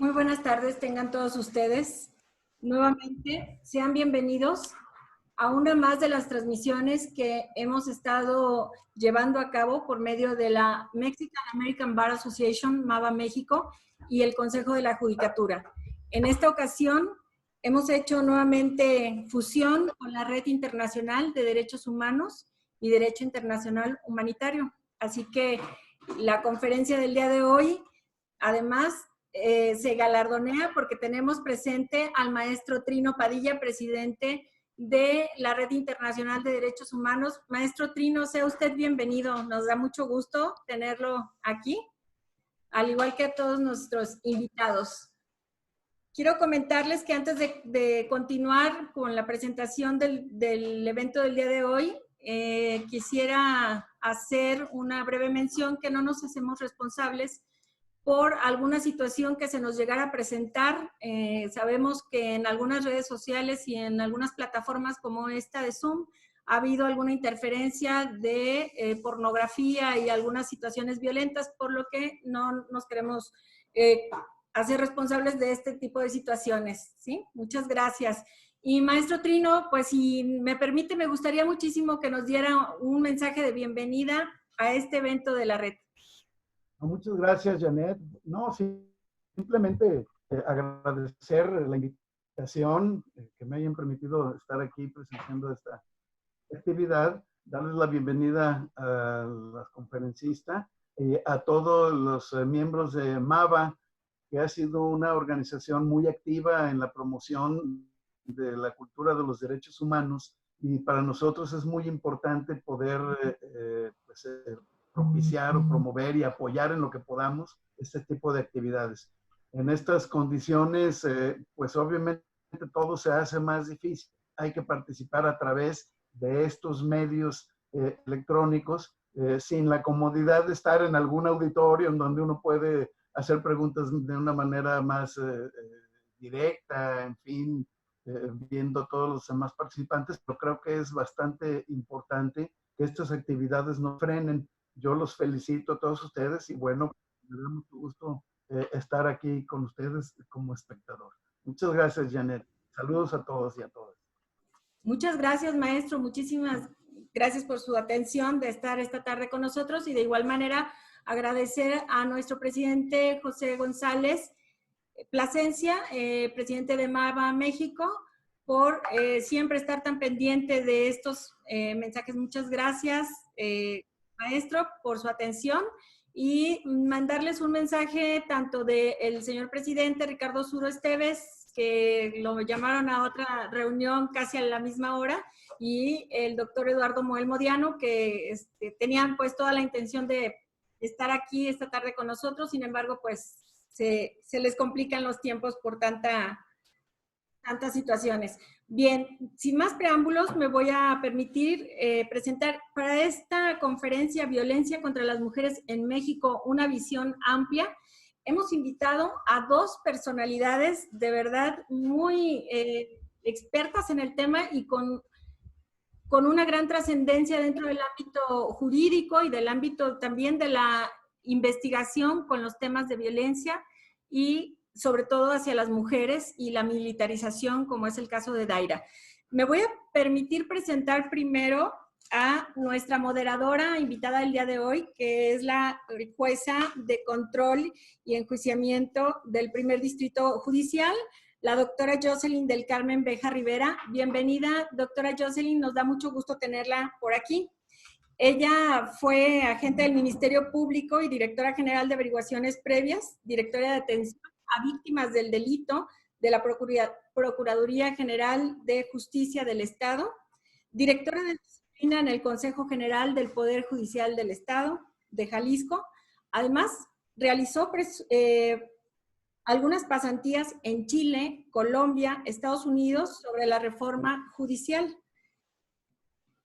Muy buenas tardes, tengan todos ustedes. Nuevamente, sean bienvenidos a una más de las transmisiones que hemos estado llevando a cabo por medio de la Mexican American Bar Association, MABA México, y el Consejo de la Judicatura. En esta ocasión, hemos hecho nuevamente fusión con la Red Internacional de Derechos Humanos y Derecho Internacional Humanitario. Así que la conferencia del día de hoy, además, se galardonea porque tenemos presente al maestro Trino Padilla, presidente de la Red Internacional de Derechos Humanos. Maestro Trino, sea usted bienvenido. Nos da mucho gusto tenerlo aquí, al igual que a todos nuestros invitados. Quiero comentarles que antes de continuar con la presentación del evento del día de hoy, quisiera hacer una breve mención que no nos hacemos responsables por alguna situación que se nos llegara a presentar. Sabemos que en algunas redes sociales y en algunas plataformas como esta de Zoom ha habido alguna interferencia de pornografía y algunas situaciones violentas, por lo que no nos queremos hacer responsables de este tipo de situaciones, ¿sí? Muchas gracias. Y maestro Trino, pues si me permite, me gustaría muchísimo que nos diera un mensaje de bienvenida a este evento de la red. Muchas gracias, Janet. No, simplemente agradecer la invitación que me hayan permitido estar aquí presenciando esta actividad, darles la bienvenida a la conferencista y a todos los miembros de MABA, que ha sido una organización muy activa en la promoción de la cultura de los derechos humanos, y para nosotros es muy importante poder propiciar o promover y apoyar en lo que podamos este tipo de actividades. En estas condiciones, pues obviamente todo se hace más difícil. Hay que participar a través de estos medios electrónicos, sin la comodidad de estar en algún auditorio en donde uno puede hacer preguntas de una manera más directa, en fin, viendo a todos los demás participantes, pero creo que es bastante importante que estas actividades no frenen. Yo los felicito a todos ustedes y bueno, me da mucho gusto estar aquí con ustedes como espectador. Muchas gracias, Janet. Saludos a todos y a todas. Muchas gracias, maestro. Muchísimas gracias por su atención de estar esta tarde con nosotros, y de igual manera agradecer a nuestro presidente José González Plasencia, presidente de MABA México, por siempre estar tan pendiente de estos mensajes. Muchas gracias, maestro, por su atención, y mandarles un mensaje tanto del señor presidente Ricardo Zuro Esteves, que lo llamaron a otra reunión casi a la misma hora, y el doctor Eduardo Moel Modiano, que tenían pues toda la intención de estar aquí esta tarde con nosotros. Sin embargo, pues se les complican los tiempos por tantas situaciones. Bien, sin más preámbulos, me voy a permitir presentar para esta conferencia Violencia contra las Mujeres en México, una visión amplia. Hemos invitado a dos personalidades de verdad muy expertas en el tema y con una gran trascendencia dentro del ámbito jurídico y del ámbito también de la investigación con los temas de violencia, y sobre todo hacia las mujeres y la militarización, como es el caso de Daira. Me voy a permitir presentar primero a nuestra moderadora invitada el día de hoy, que es la jueza de control y enjuiciamiento del primer distrito judicial, la doctora Jocelyn del Carmen Beja Rivera. Bienvenida, doctora Jocelyn, nos da mucho gusto tenerla por aquí. Ella fue agente del Ministerio Público y directora general de averiguaciones previas, directora de atención a víctimas del delito de la Procuraduría General de Justicia del Estado, directora de disciplina en el Consejo General del Poder Judicial del Estado de Jalisco. Además, realizó algunas pasantías en Chile, Colombia, Estados Unidos sobre la reforma judicial.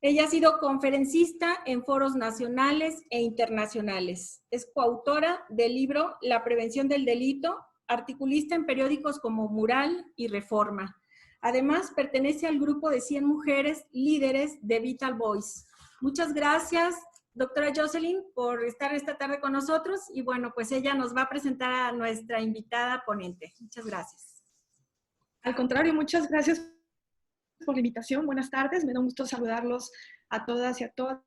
Ella ha sido conferencista en foros nacionales e internacionales. Es coautora del libro La prevención del delito, articulista en periódicos como Mural y Reforma. Además, pertenece al grupo de 100 mujeres líderes de Vital Voice. Muchas gracias, doctora Jocelyn, por estar esta tarde con nosotros y bueno, pues ella nos va a presentar a nuestra invitada ponente. Muchas gracias. Al contrario, muchas gracias por la invitación. Buenas tardes, me da un gusto saludarlos a todas y a todas.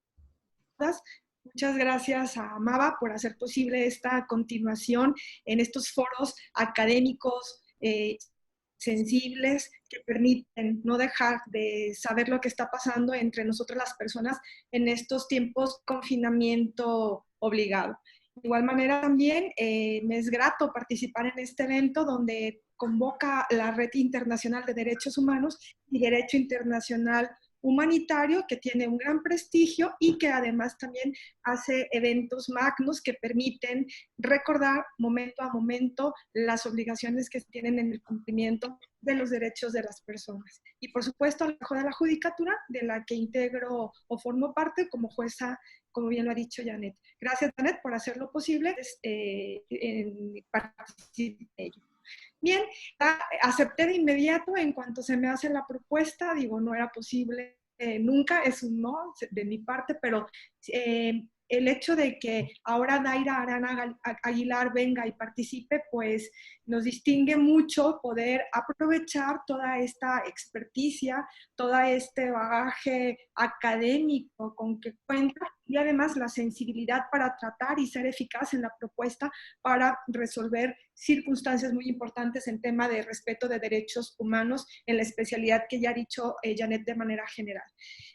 Muchas gracias a Amaba por hacer posible esta continuación en estos foros académicos sensibles que permiten no dejar de saber lo que está pasando entre nosotras las personas en estos tiempos de confinamiento obligado. De igual manera también me es grato participar en este evento donde convoca la Red Internacional de Derechos Humanos y Derecho Internacional Humanitario, que tiene un gran prestigio y que además también hace eventos magnos que permiten recordar momento a momento las obligaciones que se tienen en el cumplimiento de los derechos de las personas. Y por supuesto, al Consejo de la Judicatura, de la que integro o formo parte como jueza, como bien lo ha dicho Janet. Gracias, Janet, por hacerlo posible en participar en ello. Bien, acepté de inmediato en cuanto se me hace la propuesta, digo, no era posible nunca, es un no de mi parte, pero el hecho de que ahora Daira Arana Aguilar venga y participe, pues nos distingue mucho poder aprovechar toda esta experticia, todo este bagaje académico con que cuenta y además la sensibilidad para tratar y ser eficaz en la propuesta para resolver circunstancias muy importantes en tema de respeto de derechos humanos en la especialidad que ya ha dicho Janet de manera general.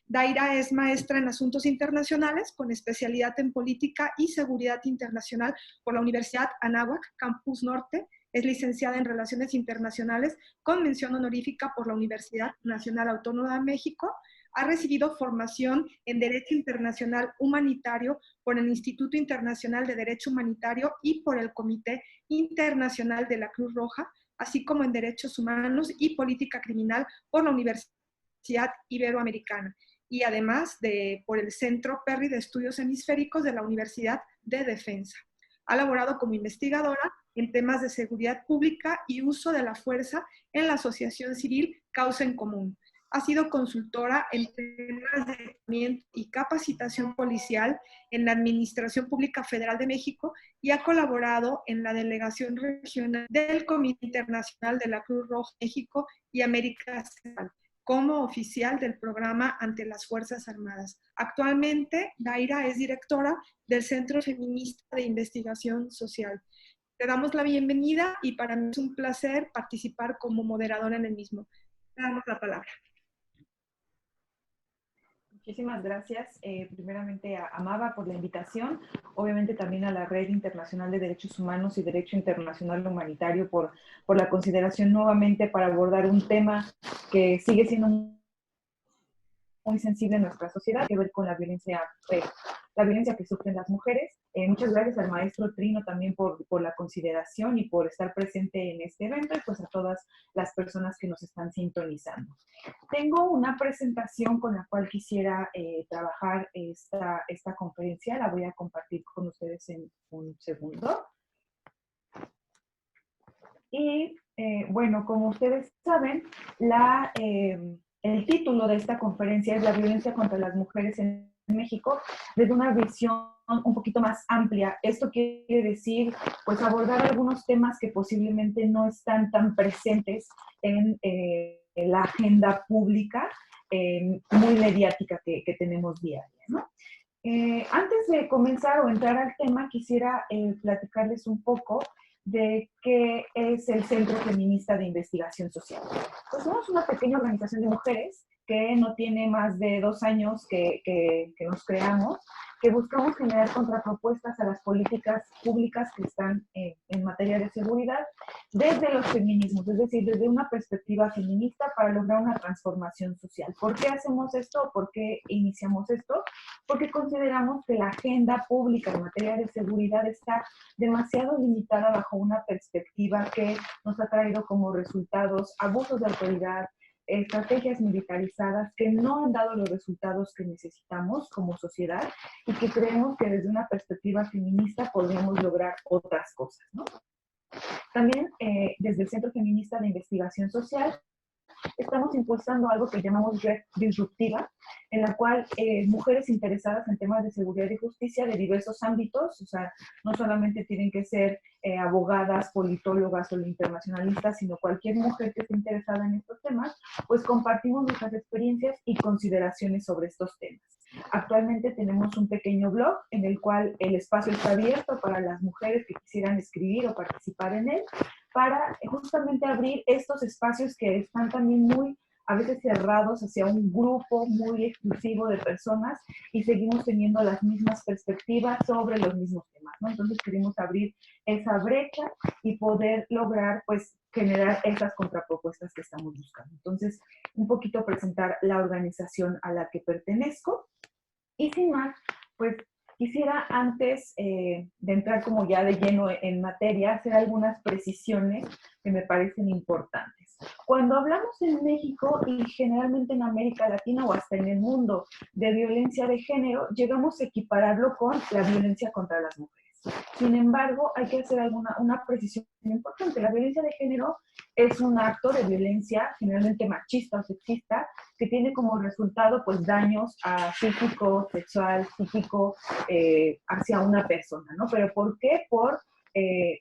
Daira es maestra en asuntos internacionales con especialidad en política y seguridad internacional por la Universidad Anáhuac, Campus Norte. Es licenciada en Relaciones Internacionales con mención honorífica por la Universidad Nacional Autónoma de México. Ha recibido formación en Derecho Internacional Humanitario por el Instituto Internacional de Derecho Humanitario y por el Comité Internacional de la Cruz Roja, así como en Derechos Humanos y Política Criminal por la Universidad Iberoamericana y además por el Centro Perry de Estudios Hemisféricos de la Universidad de Defensa. Ha laborado como investigadora en temas de seguridad pública y uso de la fuerza en la Asociación Civil Causa en Común. Ha sido consultora en temas de entrenamiento y capacitación policial en la Administración Pública Federal de México y ha colaborado en la Delegación Regional del Comité Internacional de la Cruz Roja México y América Central como oficial del programa ante las Fuerzas Armadas. Actualmente, Daira es directora del Centro Feminista de Investigación Social. Te damos la bienvenida y para mí es un placer participar como moderadora en el mismo. Te damos la palabra. Muchísimas gracias, primeramente a Amaba por la invitación, obviamente también a la Red Internacional de Derechos Humanos y Derecho Internacional Humanitario por la consideración nuevamente para abordar un tema que sigue siendo muy sensible en nuestra sociedad, que ver con la violencia que sufren las mujeres. Muchas gracias al maestro Trino también por la consideración y por estar presente en este evento y pues a todas las personas que nos están sintonizando. Tengo una presentación con la cual quisiera trabajar esta conferencia, la voy a compartir con ustedes en un segundo. Y bueno, como ustedes saben, el título de esta conferencia es La violencia contra las mujeres en México desde una visión un poquito más amplia. Esto quiere decir, pues, abordar algunos temas que posiblemente no están tan presentes en la agenda pública muy mediática que tenemos día a día, ¿no? Antes de comenzar o entrar al tema, quisiera platicarles un poco de qué es el Centro Feminista de Investigación Social. Pues somos una pequeña organización de mujeres que no tiene más de 2 años que nos creamos, que buscamos generar contrapropuestas a las políticas públicas que están en materia de seguridad desde los feminismos, es decir, desde una perspectiva feminista para lograr una transformación social. ¿Por qué hacemos esto? ¿Por qué iniciamos esto? Porque consideramos que la agenda pública en materia de seguridad está demasiado limitada bajo una perspectiva que nos ha traído como resultados abusos de autoridad, estrategias militarizadas que no han dado los resultados que necesitamos como sociedad y que creemos que desde una perspectiva feminista podríamos lograr otras cosas, ¿no? También desde el Centro Feminista de Investigación Social estamos impulsando algo que llamamos Red Disruptiva, en la cual mujeres interesadas en temas de seguridad y justicia de diversos ámbitos, o sea, no solamente tienen que ser abogadas, politólogas o internacionalistas, sino cualquier mujer que esté interesada en estos temas, pues compartimos nuestras experiencias y consideraciones sobre estos temas. Actualmente tenemos un pequeño blog en el cual el espacio está abierto para las mujeres que quisieran escribir o participar en él, para justamente abrir estos espacios que están también muy a veces cerrados hacia un grupo muy exclusivo de personas y seguimos teniendo las mismas perspectivas sobre los mismos temas, ¿no? Entonces queremos abrir esa brecha y poder lograr, pues, generar esas contrapropuestas que estamos buscando. Entonces, un poquito presentar la organización a la que pertenezco y sin más, pues, quisiera antes de entrar como ya de lleno en materia, hacer algunas precisiones que me parecen importantes. Cuando hablamos en México y generalmente en América Latina o hasta en el mundo de violencia de género, llegamos a equipararlo con la violencia contra las mujeres. Sin embargo, hay que hacer una precisión importante. La violencia de género es un acto de violencia generalmente machista o sexista que tiene como resultado pues daños físico, sexual, psíquico hacia una persona, ¿no? ¿Pero por qué? Por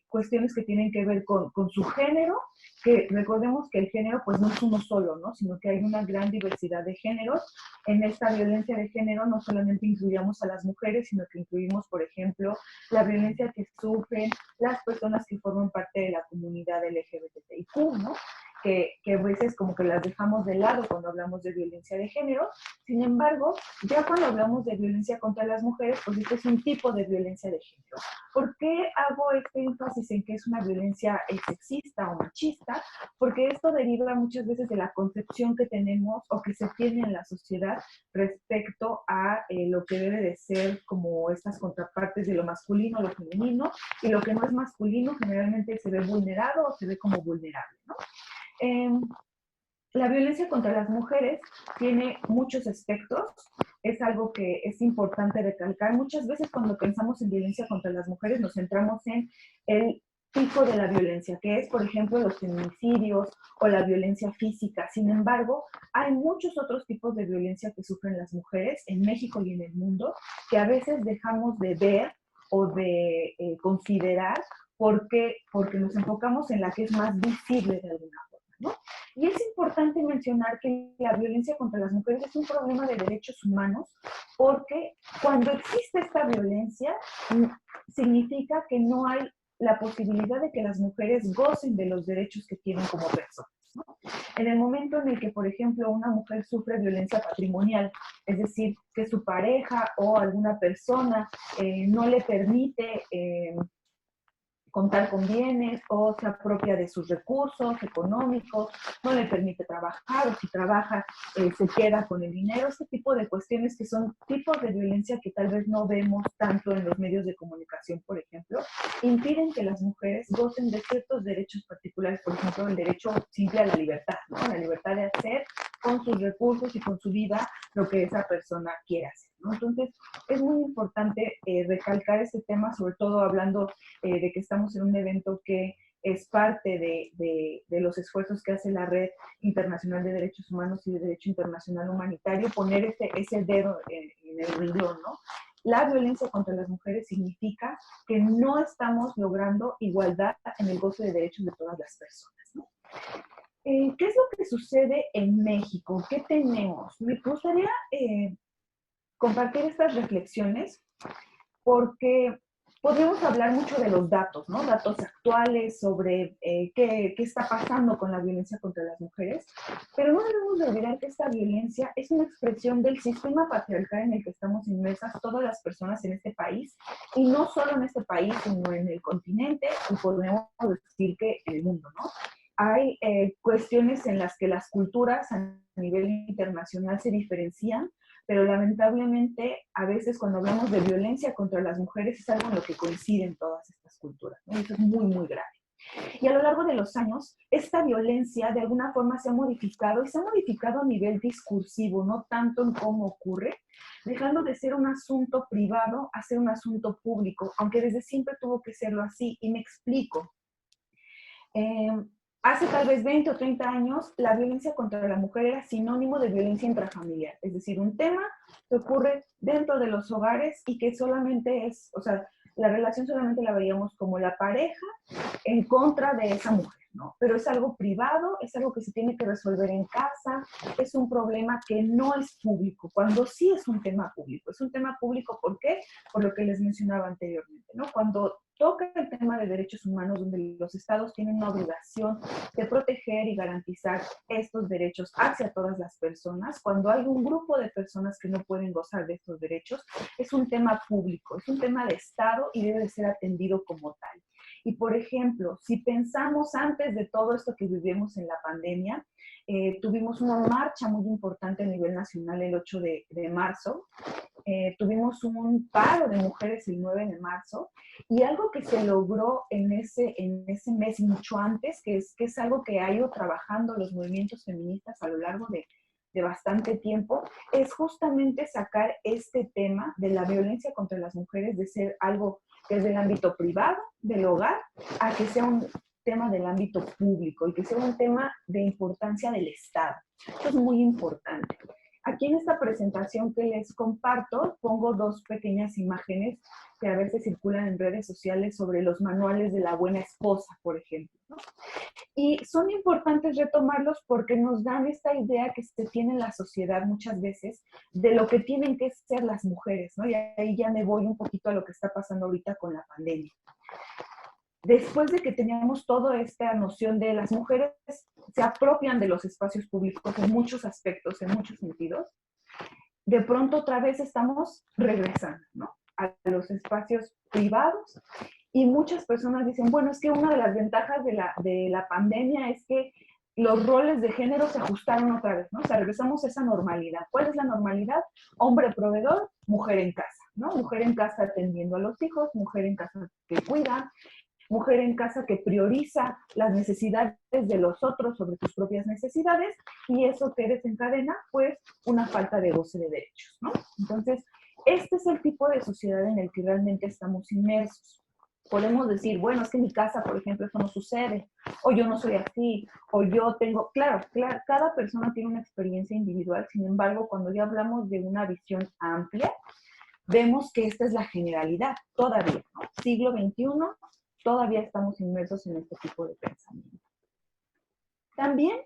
cuestiones que tienen que ver con su género, que recordemos que el género pues no es uno solo, ¿no? Sino que hay una gran diversidad de géneros. En esta violencia de género no solamente incluyamos a las mujeres, sino que incluimos, por ejemplo, la violencia que sufren las personas que forman parte de la comunidad LGBTIQ, ¿no? Que a veces como que las dejamos de lado cuando hablamos de violencia de género. Sin embargo, ya cuando hablamos de violencia contra las mujeres, pues este es un tipo de violencia de género. ¿Por qué hago este énfasis en que es una violencia sexista o machista? Porque esto deriva muchas veces de la concepción que tenemos o que se tiene en la sociedad respecto a lo que debe de ser como estas contrapartes de lo masculino, lo femenino, y lo que no es masculino generalmente se ve vulnerado o se ve como vulnerable, ¿no? La violencia contra las mujeres tiene muchos aspectos, es algo que es importante recalcar. Muchas veces cuando pensamos en violencia contra las mujeres nos centramos en el tipo de la violencia, que es, por ejemplo, los feminicidios o la violencia física. Sin embargo, hay muchos otros tipos de violencia que sufren las mujeres en México y en el mundo que a veces dejamos de ver o de considerar porque nos enfocamos en la que es más visible de alguna forma, ¿no? Y es importante mencionar que la violencia contra las mujeres es un problema de derechos humanos porque cuando existe esta violencia significa que no hay la posibilidad de que las mujeres gocen de los derechos que tienen como personas, ¿no? En el momento en el que, por ejemplo, una mujer sufre violencia patrimonial, es decir, que su pareja o alguna persona no le permite contar con bienes o se apropia de sus recursos económicos, no le permite trabajar o si trabaja se queda con el dinero, este tipo de cuestiones que son tipos de violencia que tal vez no vemos tanto en los medios de comunicación, por ejemplo, impiden que las mujeres gocen de ciertos derechos particulares, por ejemplo, el derecho simple a la libertad, ¿no? La libertad de hacer con sus recursos y con su vida lo que esa persona quiera hacer, ¿no? Entonces, es muy importante recalcar este tema, sobre todo hablando de que estamos en un evento que es parte de los esfuerzos que hace la Red Internacional de Derechos Humanos y de Derecho Internacional Humanitario, poner ese dedo en el renglón, ¿no? La violencia contra las mujeres significa que no estamos logrando igualdad en el goce de derechos de todas las personas, ¿no? ¿Qué es lo que sucede en México? ¿Qué tenemos? Me gustaría compartir estas reflexiones porque podemos hablar mucho de los datos, ¿no? Datos actuales sobre qué está pasando con la violencia contra las mujeres, pero no debemos de olvidar que esta violencia es una expresión del sistema patriarcal en el que estamos inmersas todas las personas en este país, y no solo en este país, sino en el continente, y podemos decir que en el mundo, ¿no? Hay cuestiones en las que las culturas a nivel internacional se diferencian, pero lamentablemente a veces cuando hablamos de violencia contra las mujeres es algo en lo que coinciden todas estas culturas, ¿no? Y eso es muy, muy grave. Y a lo largo de los años, esta violencia de alguna forma se ha modificado, y se ha modificado a nivel discursivo, no tanto en cómo ocurre, dejando de ser un asunto privado a ser un asunto público, aunque desde siempre tuvo que serlo así, y me explico. Hace tal vez 20 o 30 años, la violencia contra la mujer era sinónimo de violencia intrafamiliar, es decir, un tema que ocurre dentro de los hogares y que solamente es, o sea, la relación solamente la veíamos como la pareja en contra de esa mujer, ¿no? Pero es algo privado, es algo que se tiene que resolver en casa, es un problema que no es público, cuando sí es un tema público. Es un tema público, ¿por qué? Por lo que les mencionaba anteriormente, ¿no? Cuando toca el tema de derechos humanos, donde los estados tienen una obligación de proteger y garantizar estos derechos hacia todas las personas, cuando hay un grupo de personas que no pueden gozar de estos derechos, es un tema público, es un tema de Estado y debe de ser atendido como tal. Y por ejemplo, si pensamos antes de todo esto que vivimos en la pandemia, tuvimos una marcha muy importante a nivel nacional el 8 de marzo, tuvimos un paro de mujeres el 9 de marzo, y algo que se logró en ese mes mucho antes, que es algo que ha ido trabajando los movimientos feministas a lo largo de bastante tiempo, es justamente sacar este tema de la violencia contra las mujeres de ser algo que es del ámbito privado, del hogar, a que sea un tema del ámbito público y que sea un tema de importancia del Estado. Esto es muy importante. Aquí en esta presentación que les comparto, pongo dos pequeñas imágenes que a veces circulan en redes sociales sobre los manuales de la buena esposa, por ejemplo, ¿no? Y son importantes retomarlos porque nos dan esta idea que se tiene en la sociedad muchas veces de lo que tienen que ser las mujeres, ¿no? Y ahí ya me voy un poquito a lo que está pasando ahorita con la pandemia. Después de que teníamos toda esta noción de las mujeres se apropian de los espacios públicos en muchos aspectos, en muchos sentidos, de pronto otra vez estamos regresando, ¿no?, a los espacios privados, y muchas personas dicen, bueno, es que una de las ventajas de la pandemia es que los roles de género se ajustaron otra vez, ¿no? O sea, regresamos a esa normalidad. ¿Cuál es la normalidad? Hombre proveedor, mujer en casa, ¿no? Mujer en casa atendiendo a los hijos, mujer en casa que cuida, mujer en casa que prioriza las necesidades de los otros sobre sus propias necesidades, y eso que desencadena, pues, una falta de goce de derechos, ¿no? Entonces, este es el tipo de sociedad en el que realmente estamos inmersos. Podemos decir, bueno, es que en mi casa, por ejemplo, eso no sucede, o yo no soy así, o yo tengo, claro, cada persona tiene una experiencia individual, sin embargo, cuando ya hablamos de una visión amplia, vemos que esta es la generalidad, todavía, ¿no? Siglo XXI, todavía estamos inmersos en este tipo de pensamiento. También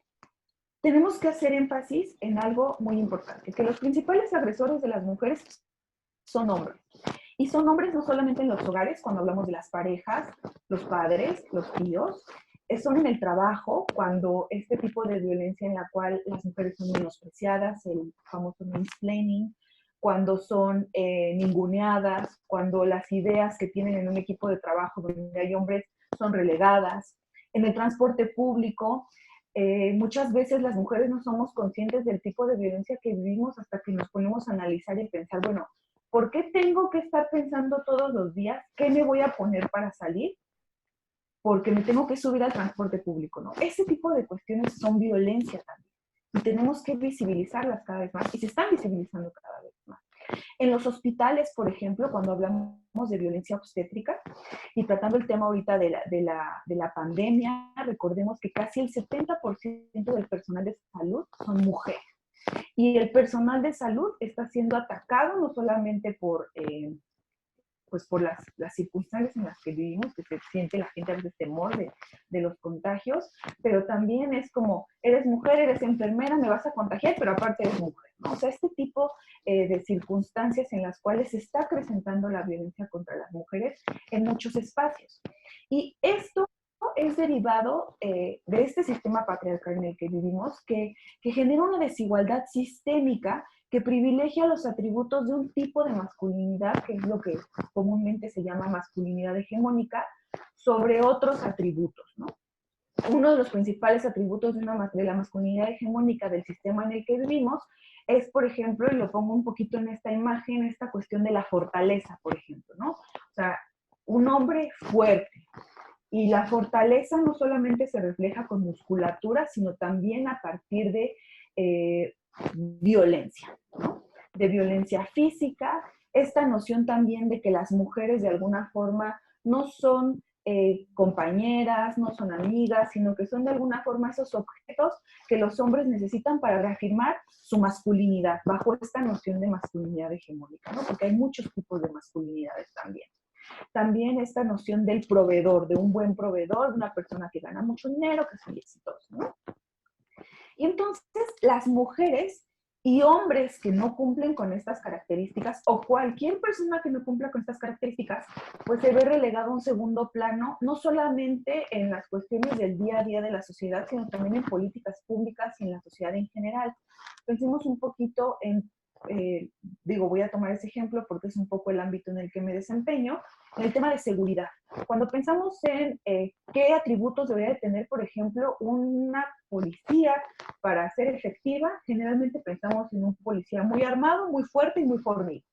tenemos que hacer énfasis en algo muy importante, que los principales agresores de las mujeres son hombres. Y son hombres no solamente en los hogares, cuando hablamos de las parejas, los padres, los tíos, son en el trabajo, cuando este tipo de violencia en la cual las mujeres son menospreciadas, el famoso mansplaining, cuando son ninguneadas, cuando las ideas que tienen en un equipo de trabajo donde hay hombres son relegadas. En el transporte público, muchas veces las mujeres no somos conscientes del tipo de violencia que vivimos hasta que nos ponemos a analizar y pensar, bueno, ¿por qué tengo que estar pensando todos los días qué me voy a poner para salir? Porque me tengo que subir al transporte público, ¿no? Ese tipo de cuestiones son violencia también. Y tenemos que visibilizarlas cada vez más, y se están visibilizando cada vez más. En los hospitales, por ejemplo, cuando hablamos de violencia obstétrica, y tratando el tema ahorita de la pandemia, recordemos que casi el 70% del personal de salud son mujeres. Y el personal de salud está siendo atacado no solamente por las circunstancias en las que vivimos, que se siente la gente a veces temor de los contagios, pero también es como, eres mujer, eres enfermera, me vas a contagiar, pero aparte eres mujer, ¿no? O sea, este tipo de circunstancias en las cuales se está acrecentando la violencia contra las mujeres en muchos espacios. Y esto es derivado de este sistema patriarcal en el que vivimos, que genera una desigualdad sistémica que privilegia los atributos de un tipo de masculinidad, que es lo que comúnmente se llama masculinidad hegemónica, sobre otros atributos, ¿no? Uno de los principales atributos de la masculinidad hegemónica del sistema en el que vivimos es, por ejemplo, y lo pongo un poquito en esta imagen, esta cuestión de la fortaleza, por ejemplo, ¿no? O sea, un hombre fuerte. Y la fortaleza no solamente se refleja con musculatura, sino también a partir de violencia, ¿no? De violencia física, esta noción también de que las mujeres de alguna forma no son compañeras, no son amigas, sino que son de alguna forma esos objetos que los hombres necesitan para reafirmar su masculinidad, bajo esta noción de masculinidad hegemónica, ¿no? Porque hay muchos tipos de masculinidades también. También esta noción del proveedor, de un buen proveedor, de una persona que gana mucho dinero, que es muy exitoso, ¿no? Y entonces las mujeres y hombres que no cumplen con estas características, o cualquier persona que no cumpla con estas características, pues se ve relegado a un segundo plano, no solamente en las cuestiones del día a día de la sociedad, sino también en políticas públicas y en la sociedad en general. Pensemos un poquito en, voy a tomar ese ejemplo porque es un poco el ámbito en el que me desempeño, en el tema de seguridad. Cuando pensamos en qué atributos debería de tener, por ejemplo, una policía para ser efectiva, generalmente pensamos en un policía muy armado, muy fuerte y muy fornido.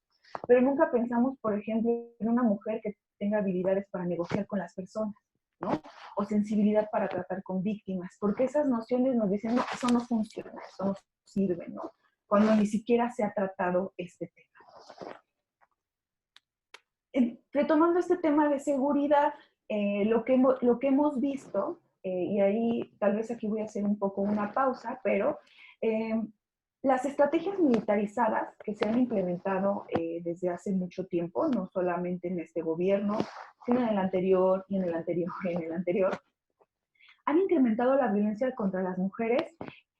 Pero nunca pensamos, por ejemplo, en una mujer que tenga habilidades para negociar con las personas, ¿no? O sensibilidad para tratar con víctimas, porque esas nociones nos dicen, no, eso no funciona, eso no sirve, ¿no? Cuando ni siquiera se ha tratado este tema. Retomando este tema de seguridad, lo que hemos visto, y ahí tal vez aquí voy a hacer un poco una pausa, pero las estrategias militarizadas que se han implementado desde hace mucho tiempo, no solamente en este gobierno, sino en el anterior y en el anterior y en el anterior, han incrementado la violencia contra las mujeres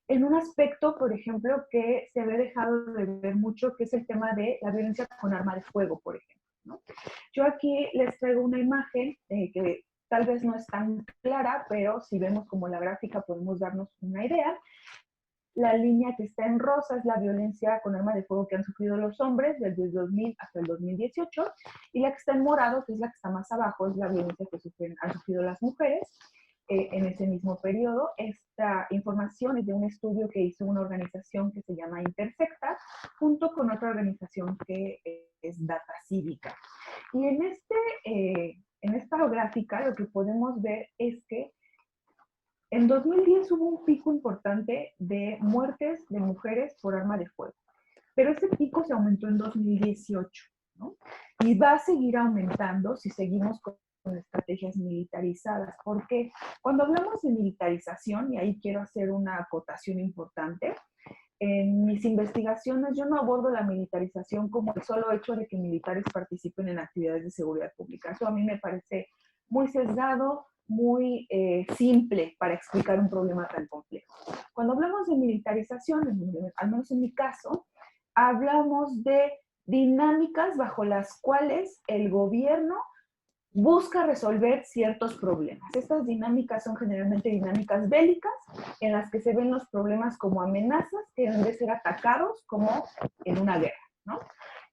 en un aspecto, por ejemplo, que se había dejado de ver mucho, que es el tema de la violencia con arma de fuego, por ejemplo, ¿no? Yo aquí les traigo una imagen que tal vez no es tan clara, pero si vemos como la gráfica podemos darnos una idea. La línea que está en rosa es la violencia con arma de fuego que han sufrido los hombres desde el 2000 hasta el 2018, y la que está en morado, que es la que está más abajo, es la violencia que han sufrido las mujeres en ese mismo periodo. Esta información es de un estudio que hizo una organización que se llama Intersecta, junto con otra organización que es Data Cívica. Y en esta gráfica lo que podemos ver es que en 2010 hubo un pico importante de muertes de mujeres por arma de fuego, pero ese pico se aumentó en 2018, ¿no? Y va a seguir aumentando si seguimos con estrategias militarizadas, porque cuando hablamos de militarización, y ahí quiero hacer una acotación importante, en mis investigaciones yo no abordo la militarización como el solo hecho de que militares participen en actividades de seguridad pública. Eso a mí me parece muy sesgado, muy simple para explicar un problema tan complejo. Cuando hablamos de militarización, al menos en mi caso, hablamos de dinámicas bajo las cuales el gobierno busca resolver ciertos problemas. Estas dinámicas son generalmente dinámicas bélicas, en las que se ven los problemas como amenazas que deben de ser atacados como en una guerra, ¿no?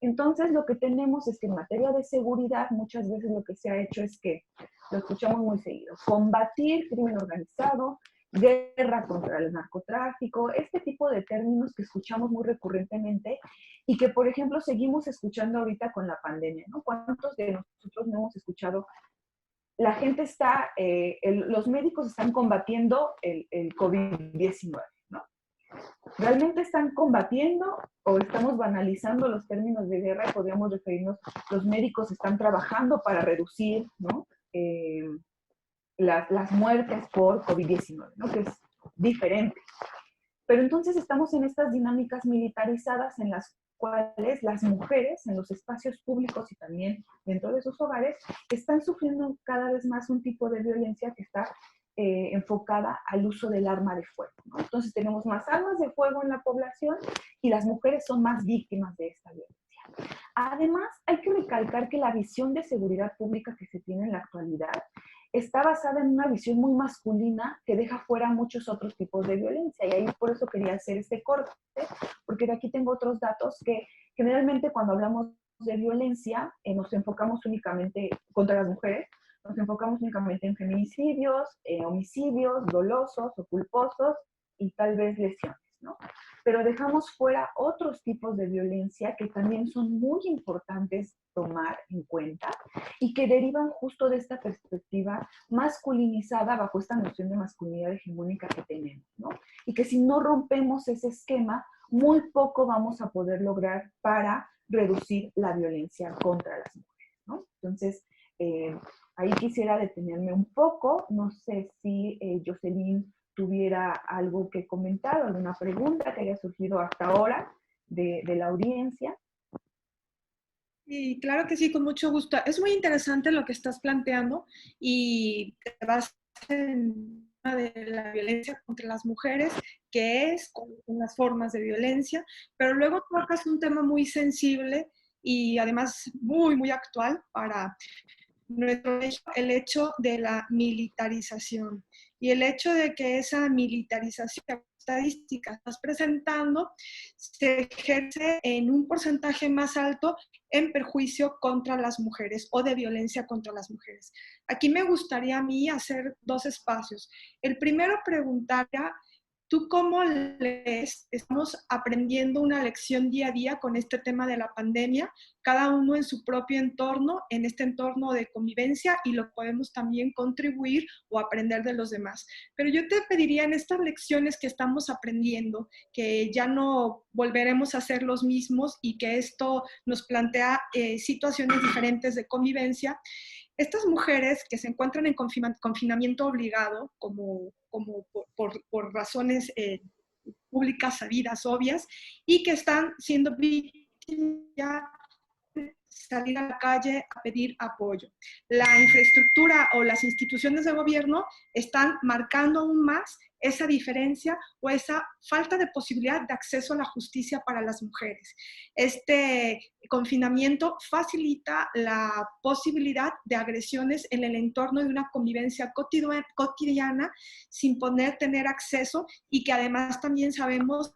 Entonces, lo que tenemos es que en materia de seguridad, muchas veces lo que se ha hecho es que, lo escuchamos muy seguido, combatir crimen organizado, guerra contra el narcotráfico, este tipo de términos que escuchamos muy recurrentemente y que, por ejemplo, seguimos escuchando ahorita con la pandemia, ¿no? ¿Cuántos de nosotros no hemos escuchado? La gente está, los médicos están combatiendo el COVID-19, ¿no? ¿Realmente están combatiendo o estamos banalizando los términos de guerra y podríamos referirnos, los médicos están trabajando para reducir, ¿no? Las muertes por COVID-19, ¿no? Que es diferente. Pero entonces estamos en estas dinámicas militarizadas en las cuales las mujeres en los espacios públicos y también dentro de sus hogares están sufriendo cada vez más un tipo de violencia que está enfocada al uso del arma de fuego, ¿no? Entonces tenemos más armas de fuego en la población y las mujeres son más víctimas de esta violencia. Además, hay que recalcar que la visión de seguridad pública que se tiene en la actualidad está basada en una visión muy masculina que deja fuera muchos otros tipos de violencia. Y ahí por eso quería hacer este corte, porque de aquí tengo otros datos que generalmente cuando hablamos de violencia nos enfocamos únicamente contra las mujeres, nos enfocamos únicamente en feminicidios, homicidios dolosos o culposos y tal vez lesiones, ¿no? Pero dejamos fuera otros tipos de violencia que también son muy importantes tomar en cuenta y que derivan justo de esta perspectiva masculinizada bajo esta noción de masculinidad hegemónica que tenemos, ¿no? Y que si no rompemos ese esquema, muy poco vamos a poder lograr para reducir la violencia contra las mujeres, ¿no? Entonces, Ahí quisiera detenerme un poco. No sé si Jocelyn tuviera algo que comentar, alguna pregunta que haya surgido hasta ahora de la audiencia. Y claro que sí, con mucho gusto. Es muy interesante lo que estás planteando y te vas en tema de la violencia contra las mujeres, qué es, cuáles son las formas de violencia, pero luego tocas un tema muy sensible y además muy, muy actual para nuestro hecho, el hecho de la militarización y el hecho de que esa militarización estadística que estás presentando se ejerce en un porcentaje más alto en perjuicio contra las mujeres o de violencia contra las mujeres. Aquí me gustaría a mí hacer dos espacios. El primero, preguntaría, ¿tú cómo lees? Estamos aprendiendo una lección día a día con este tema de la pandemia, cada uno en su propio entorno, en este entorno de convivencia, y lo podemos también contribuir o aprender de los demás. Pero yo te pediría en estas lecciones que estamos aprendiendo, que ya no volveremos a ser los mismos y que esto nos plantea situaciones diferentes de convivencia. Estas mujeres que se encuentran en confinamiento obligado, como por razones públicas, sabidas, obvias, y que están siendo víctimas de salir a la calle a pedir apoyo. La infraestructura o las instituciones de gobierno están marcando aún más esa diferencia o esa falta de posibilidad de acceso a la justicia para las mujeres. Este confinamiento facilita la posibilidad de agresiones en el entorno de una convivencia cotidiana sin poder tener acceso, y que además también sabemos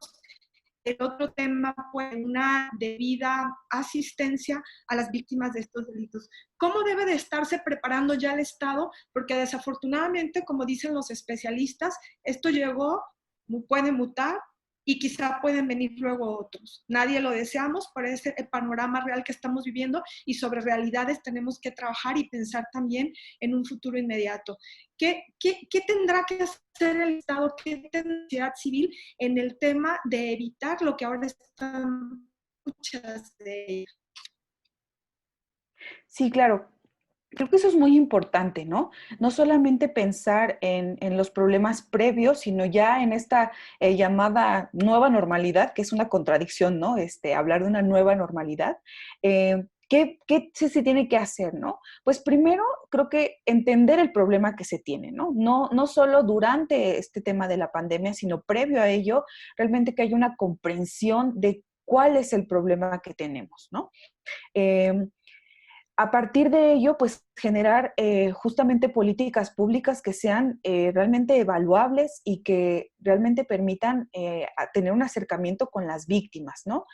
el otro tema fue una debida asistencia a las víctimas de estos delitos. ¿Cómo debe de estarse preparando ya el Estado? Porque desafortunadamente, como dicen los especialistas, esto llegó, puede mutar y quizá pueden venir luego otros. Nadie lo deseamos, pero es el panorama real que estamos viviendo, y sobre realidades tenemos que trabajar y pensar también en un futuro inmediato. ¿Qué tendrá que hacer el Estado, qué tendrá la sociedad civil en el tema de evitar lo que ahora están muchas de ellas? Sí, claro. Creo que eso es muy importante, ¿no? No solamente pensar en los problemas previos, sino ya en esta llamada nueva normalidad, que es una contradicción, ¿no? Hablar de una nueva normalidad. ¿Qué se tiene que hacer, no? Pues primero, creo que entender el problema que se tiene, ¿no? No solo durante este tema de la pandemia, sino previo a ello, realmente que haya una comprensión de cuál es el problema que tenemos, ¿no? A partir de ello, pues generar justamente políticas públicas que sean realmente evaluables y que realmente permitan tener un acercamiento con las víctimas, ¿no?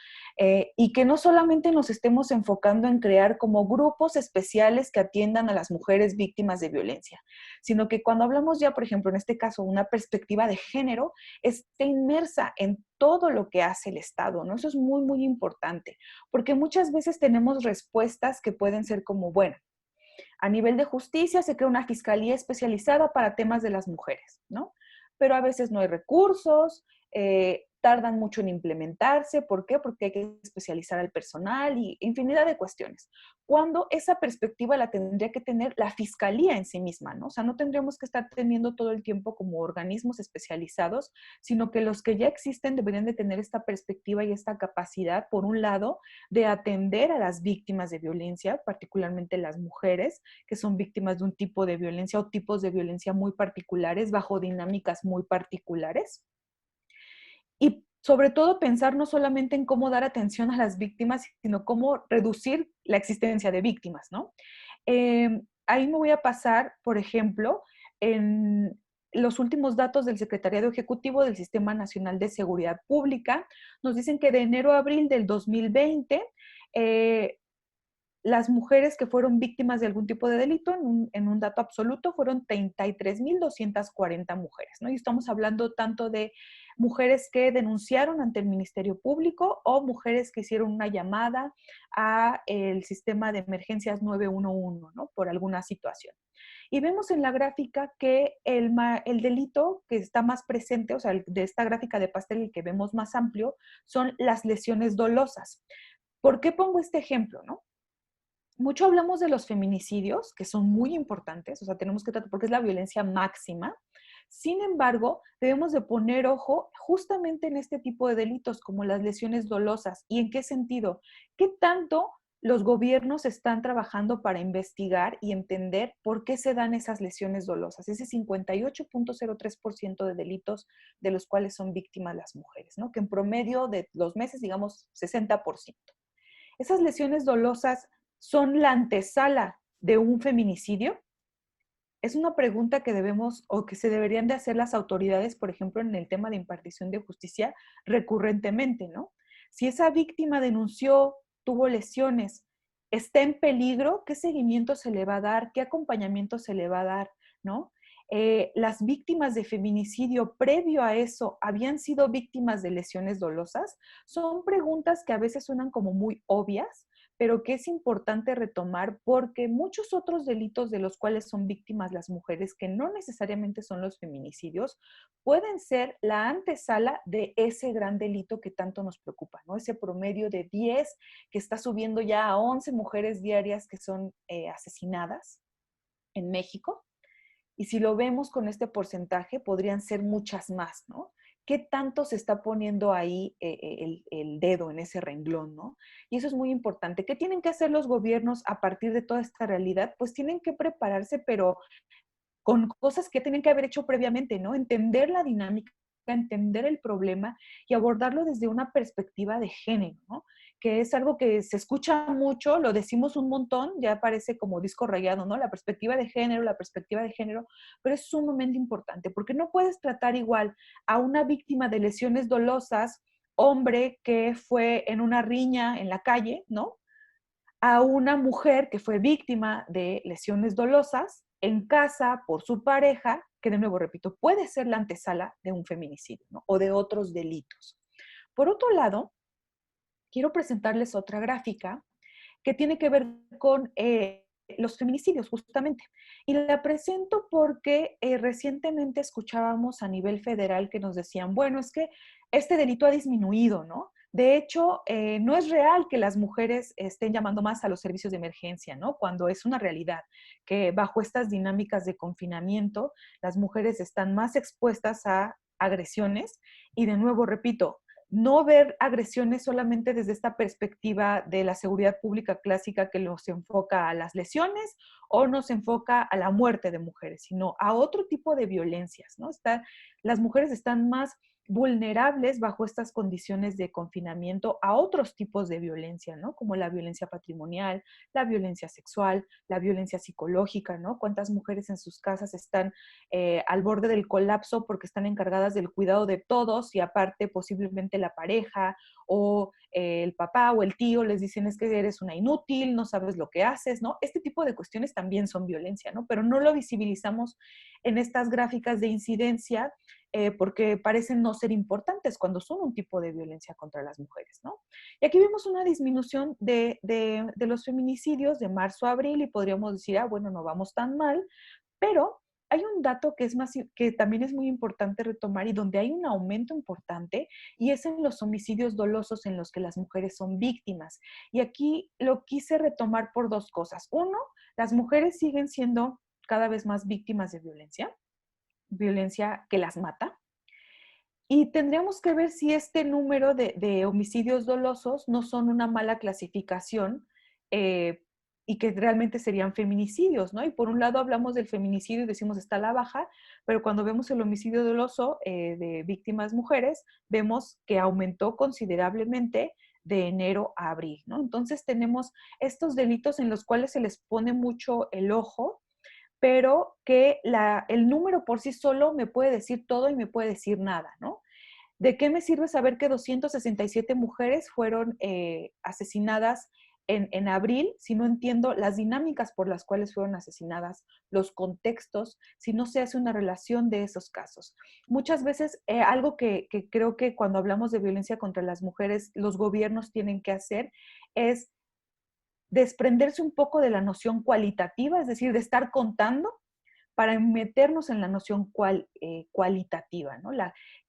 Y que no solamente nos estemos enfocando en crear como grupos especiales que atiendan a las mujeres víctimas de violencia, sino que cuando hablamos ya, por ejemplo, en este caso, una perspectiva de género, esté inmersa en todo lo que hace el Estado, ¿no? Eso es muy, muy importante, porque muchas veces tenemos respuestas que pueden ser como, bueno, a nivel de justicia se crea una fiscalía especializada para temas de las mujeres, ¿no? Pero a veces no hay recursos, tardan mucho en implementarse. ¿Por qué? Porque hay que especializar al personal y infinidad de cuestiones. Cuando esa perspectiva la tendría que tener la fiscalía en sí misma, ¿no? O sea, no tendríamos que estar teniendo todo el tiempo como organismos especializados, sino que los que ya existen deberían de tener esta perspectiva y esta capacidad, por un lado, de atender a las víctimas de violencia, particularmente las mujeres, que son víctimas de un tipo de violencia o tipos de violencia muy particulares, bajo dinámicas muy particulares. Y sobre todo pensar no solamente en cómo dar atención a las víctimas, sino cómo reducir la existencia de víctimas, ¿no? Ahí me voy a pasar, por ejemplo, en los últimos datos del Secretariado Ejecutivo del Sistema Nacional de Seguridad Pública. Nos dicen que de enero a abril del 2020, las mujeres que fueron víctimas de algún tipo de delito, en un dato absoluto, fueron 33,240 mujeres, ¿no? Y estamos hablando tanto de mujeres que denunciaron ante el Ministerio Público o mujeres que hicieron una llamada a el sistema de emergencias 911, ¿no? Por alguna situación. Y vemos en la gráfica que el delito que está más presente, o sea, de esta gráfica de pastel, el que vemos más amplio, son las lesiones dolosas. ¿Por qué pongo este ejemplo, no? mucho hablamos de los feminicidios, que son muy importantes, o sea, tenemos que tratar, porque es la violencia máxima. Sin embargo, debemos de poner ojo justamente en este tipo de delitos, como las lesiones dolosas. ¿Y en qué sentido? ¿Qué tanto los gobiernos están trabajando para investigar y entender por qué se dan esas lesiones dolosas? Ese 58.03% de delitos de los cuales son víctimas las mujeres, ¿no? Que en promedio de los meses, digamos, 60%. ¿Esas lesiones dolosas son la antesala de un feminicidio? Es una pregunta que debemos o que se deberían de hacer las autoridades, por ejemplo, en el tema de impartición de justicia recurrentemente, ¿no? Si esa víctima denunció, tuvo lesiones, está en peligro, ¿qué seguimiento se le va a dar? ¿Qué acompañamiento se le va a dar? ¿No? Las víctimas de feminicidio previo a eso habían sido víctimas de lesiones dolosas. Son preguntas que a veces suenan como muy obvias, pero que es importante retomar porque muchos otros delitos de los cuales son víctimas las mujeres, que no necesariamente son los feminicidios, pueden ser la antesala de ese gran delito que tanto nos preocupa, ¿no? Ese promedio de 10 que está subiendo ya a 11 mujeres diarias que son asesinadas en México. Y si lo vemos con este porcentaje, podrían ser muchas más, ¿no? ¿Qué tanto se está poniendo ahí el dedo en ese renglón, ¿no? Y eso es muy importante. ¿Qué tienen que hacer los gobiernos a partir de toda esta realidad? Pues tienen que prepararse, pero con cosas que tienen que haber hecho previamente, ¿no? Entender la dinámica, entender el problema y abordarlo desde una perspectiva de género, ¿no? Que es algo que se escucha mucho, lo decimos un montón, ya parece como disco rayado, ¿no? La perspectiva de género, pero es sumamente importante porque no puedes tratar igual a una víctima de lesiones dolosas, hombre que fue en una riña en la calle, ¿no? A una mujer que fue víctima de lesiones dolosas en casa por su pareja, que de nuevo repito, puede ser la antesala de un feminicidio, ¿no? O de otros delitos. Por otro lado, quiero presentarles otra gráfica que tiene que ver con los feminicidios, justamente. Y la presento porque recientemente escuchábamos a nivel federal que nos decían, bueno, es que este delito ha disminuido, ¿no? De hecho, no es real que las mujeres estén llamando más a los servicios de emergencia, ¿no? Cuando es una realidad que bajo estas dinámicas de confinamiento, las mujeres están más expuestas a agresiones. Y de nuevo, repito, no ver agresiones solamente desde esta perspectiva de la seguridad pública clásica que nos enfoca a las lesiones o nos enfoca a la muerte de mujeres, sino a otro tipo de violencias, ¿no? Las mujeres están más vulnerables bajo estas condiciones de confinamiento a otros tipos de violencia, ¿no? Como la violencia patrimonial, la violencia sexual, la violencia psicológica, ¿no? ¿Cuántas mujeres en sus casas están al borde del colapso porque están encargadas del cuidado de todos y aparte posiblemente la pareja o el papá o el tío les dicen es que eres una inútil, no sabes lo que haces, ¿no? Este tipo de cuestiones también son violencia, ¿no? Pero no lo visibilizamos en estas gráficas de incidencia porque parecen no ser importantes cuando son un tipo de violencia contra las mujeres, ¿no? Y aquí vemos una disminución de los feminicidios de marzo a abril y podríamos decir, ah, bueno, no vamos tan mal, pero hay un dato que también es muy importante retomar y donde hay un aumento importante y es en los homicidios dolosos en los que las mujeres son víctimas. Y aquí lo quise retomar por dos cosas. Uno, las mujeres siguen siendo cada vez más víctimas de violencia que las mata. Y tendríamos que ver si este número de homicidios dolosos no son una mala clasificación y que realmente serían feminicidios, ¿no? Y por un lado hablamos del feminicidio y decimos está a la baja, pero cuando vemos el homicidio doloso de víctimas mujeres, vemos que aumentó considerablemente de enero a abril, ¿no? Entonces tenemos estos delitos en los cuales se les pone mucho el ojo, pero que el número por sí solo me puede decir todo y me puede decir nada, ¿no? ¿De qué me sirve saber que 267 mujeres fueron asesinadas en abril si no entiendo las dinámicas por las cuales fueron asesinadas, los contextos, si no se hace una relación de esos casos? Muchas veces algo que creo que cuando hablamos de violencia contra las mujeres, los gobiernos tienen que hacer es desprenderse un poco de la noción cualitativa, es decir, de estar contando, para meternos en la noción cualitativa, ¿no?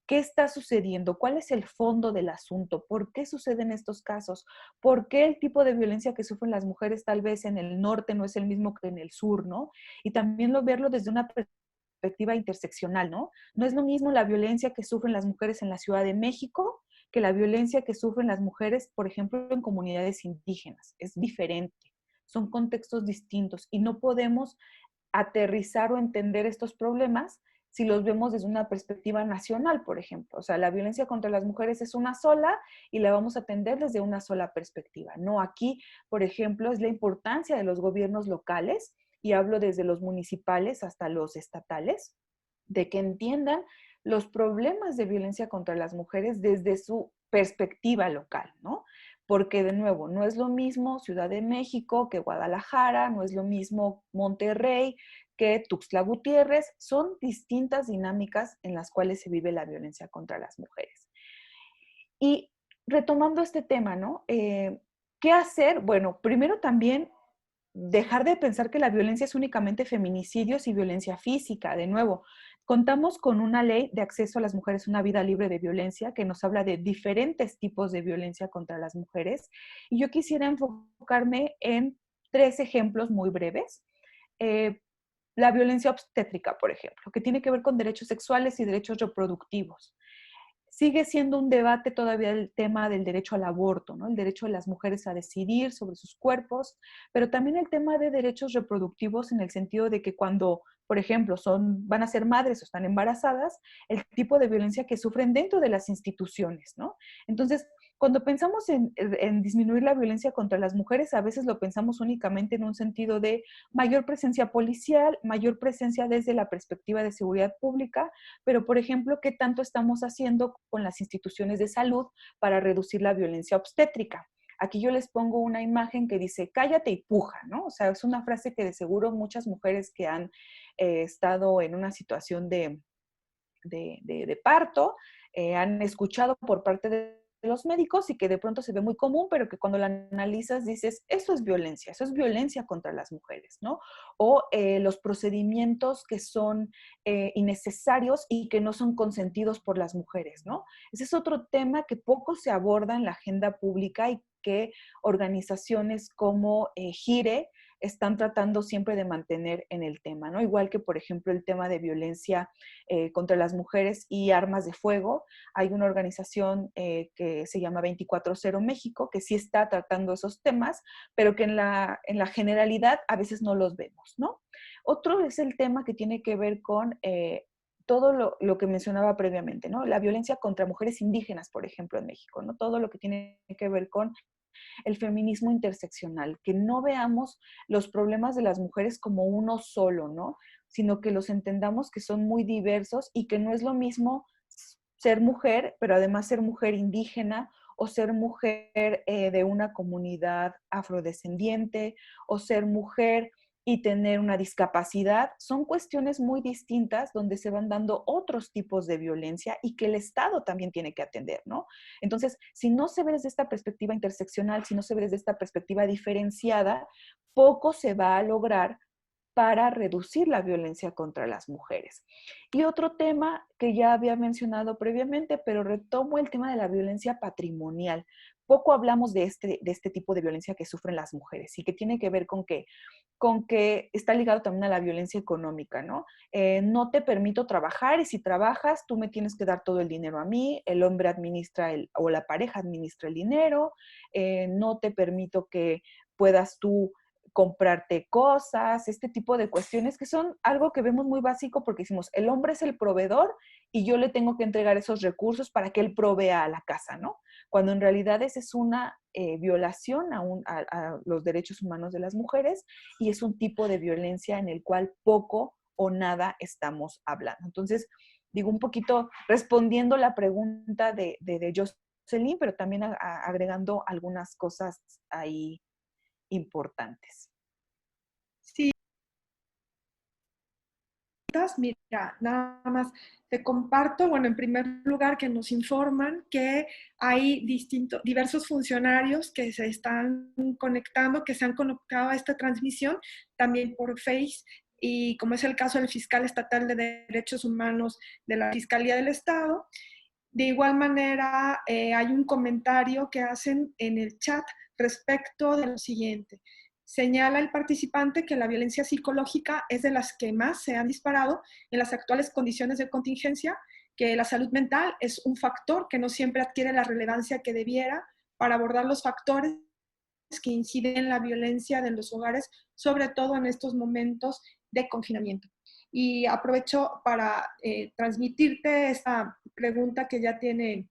¿Qué está sucediendo? ¿Cuál es el fondo del asunto? ¿Por qué suceden estos casos? ¿Por qué el tipo de violencia que sufren las mujeres tal vez en el norte no es el mismo que en el sur, ¿no? Y también verlo desde una perspectiva interseccional, ¿no? No es lo mismo la violencia que sufren las mujeres en la Ciudad de México que la violencia que sufren las mujeres, por ejemplo, en comunidades indígenas. Es diferente. Son contextos distintos y no podemos aterrizar o entender estos problemas si los vemos desde una perspectiva nacional, por ejemplo. O sea, la violencia contra las mujeres es una sola y la vamos a atender desde una sola perspectiva. No, aquí, por ejemplo, es la importancia de los gobiernos locales, y hablo desde los municipales hasta los estatales, de que entiendan los problemas de violencia contra las mujeres desde su perspectiva local, ¿no? Porque, de nuevo, no es lo mismo Ciudad de México que Guadalajara, no es lo mismo Monterrey que Tuxtla Gutiérrez, son distintas dinámicas en las cuales se vive la violencia contra las mujeres. Y retomando este tema, ¿no? ¿Qué hacer? Bueno, primero también dejar de pensar que la violencia es únicamente feminicidios y violencia física. De nuevo, contamos con una ley de acceso a las mujeres a una vida libre de violencia que nos habla de diferentes tipos de violencia contra las mujeres. Y yo quisiera enfocarme en 3 ejemplos muy breves. La violencia obstétrica, por ejemplo, que tiene que ver con derechos sexuales y derechos reproductivos. Sigue siendo un debate todavía el tema del derecho al aborto, ¿no? El derecho de las mujeres a decidir sobre sus cuerpos, pero también el tema de derechos reproductivos en el sentido de que cuando, por ejemplo, van a ser madres o están embarazadas, el tipo de violencia que sufren dentro de las instituciones, ¿no? Entonces, cuando pensamos en disminuir la violencia contra las mujeres, a veces lo pensamos únicamente en un sentido de mayor presencia policial, mayor presencia desde la perspectiva de seguridad pública, pero, por ejemplo, ¿qué tanto estamos haciendo con las instituciones de salud para reducir la violencia obstétrica? Aquí yo les pongo una imagen que dice, cállate y puja, ¿no? O sea, es una frase que de seguro muchas mujeres que han estado en una situación de parto han escuchado por parte de los médicos y que de pronto se ve muy común, pero que cuando la analizas dices, eso es violencia contra las mujeres, ¿no? O los procedimientos que son innecesarios y que no son consentidos por las mujeres, ¿no? Ese es otro tema que poco se aborda en la agenda pública y que organizaciones como GIRE están tratando siempre de mantener en el tema, ¿no? Igual que, por ejemplo, el tema de violencia contra las mujeres y armas de fuego. Hay una organización que se llama 24-0 México, que sí está tratando esos temas, pero que en la generalidad a veces no los vemos, ¿no? Otro es el tema que tiene que ver con todo lo que mencionaba previamente, ¿no? La violencia contra mujeres indígenas, por ejemplo, en México, ¿no? Todo lo que tiene que ver con el feminismo interseccional, que no veamos los problemas de las mujeres como uno solo, ¿no? Sino que los entendamos que son muy diversos y que no es lo mismo ser mujer, pero además ser mujer indígena o ser mujer de una comunidad afrodescendiente o ser mujer y tener una discapacidad, son cuestiones muy distintas donde se van dando otros tipos de violencia y que el Estado también tiene que atender, ¿no? Entonces, si no se ve desde esta perspectiva interseccional, si no se ve desde esta perspectiva diferenciada, poco se va a lograr para reducir la violencia contra las mujeres. Y otro tema que ya había mencionado previamente, pero retomo el tema de la violencia patrimonial. Poco hablamos de este tipo de violencia que sufren las mujeres y que tiene que ver con que está ligado también a la violencia económica, ¿no? No te permito trabajar y si trabajas, tú me tienes que dar todo el dinero a mí, el hombre administra o la pareja administra el dinero, no te permito que puedas tú comprarte cosas, este tipo de cuestiones que son algo que vemos muy básico porque decimos, el hombre es el proveedor y yo le tengo que entregar esos recursos para que él provea a la casa, ¿no? Cuando en realidad esa es una violación a los derechos humanos de las mujeres y es un tipo de violencia en el cual poco o nada estamos hablando. Entonces, digo, un poquito respondiendo la pregunta de Jocelyn, pero también agregando algunas cosas ahí importantes. Sí, mira, nada más te comparto, bueno, en primer lugar que nos informan que hay diversos funcionarios que se están conectando, que se han conectado a esta transmisión, también por Face, y como es el caso del fiscal estatal de Derechos Humanos de la Fiscalía del Estado. De igual manera, hay un comentario que hacen en el chat respecto de lo siguiente. Señala el participante que la violencia psicológica es de las que más se han disparado en las actuales condiciones de contingencia, que la salud mental es un factor que no siempre adquiere la relevancia que debiera para abordar los factores que inciden en la violencia de los hogares, sobre todo en estos momentos de confinamiento. Y aprovecho para transmitirte esta pregunta que ya tiene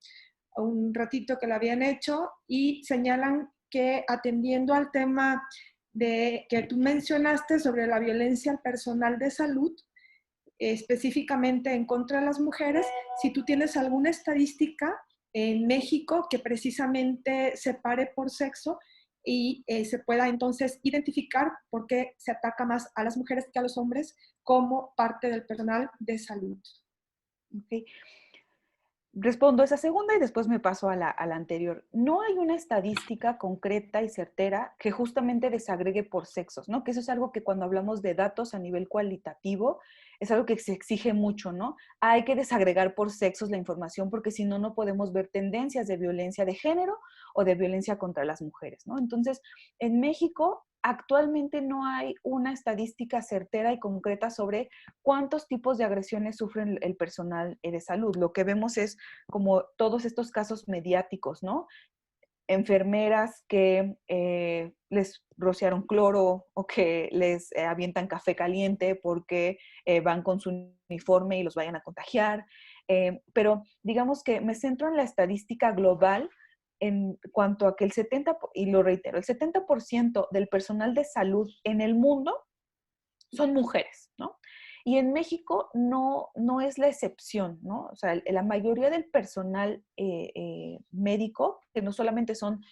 un ratito que la habían hecho, y señalan que atendiendo al tema de que tú mencionaste sobre la violencia al personal de salud, específicamente en contra de las mujeres, si tú tienes alguna estadística en México que precisamente separe por sexo y se pueda entonces identificar por qué se ataca más a las mujeres que a los hombres como parte del personal de salud. Okay. Respondo esa segunda y después me paso a la anterior. No hay una estadística concreta y certera que justamente desagregue por sexos, ¿no? Que eso es algo que cuando hablamos de datos a nivel cualitativo, es algo que se exige mucho, ¿no? Hay que desagregar por sexos la información porque si no, no podemos ver tendencias de violencia de género o de violencia contra las mujeres, ¿no? Entonces, en México actualmente no hay una estadística certera y concreta sobre cuántos tipos de agresiones sufren el personal de salud. Lo que vemos es como todos estos casos mediáticos, ¿no? Enfermeras que les rociaron cloro o que les avientan café caliente porque van con su uniforme y los vayan a contagiar. Pero digamos que me centro en la estadística global en cuanto a que el 70%, y lo reitero, el 70% del personal de salud en el mundo son mujeres, ¿no? Y en México no es la excepción, ¿no? O sea, la mayoría del personal médico, que no solamente son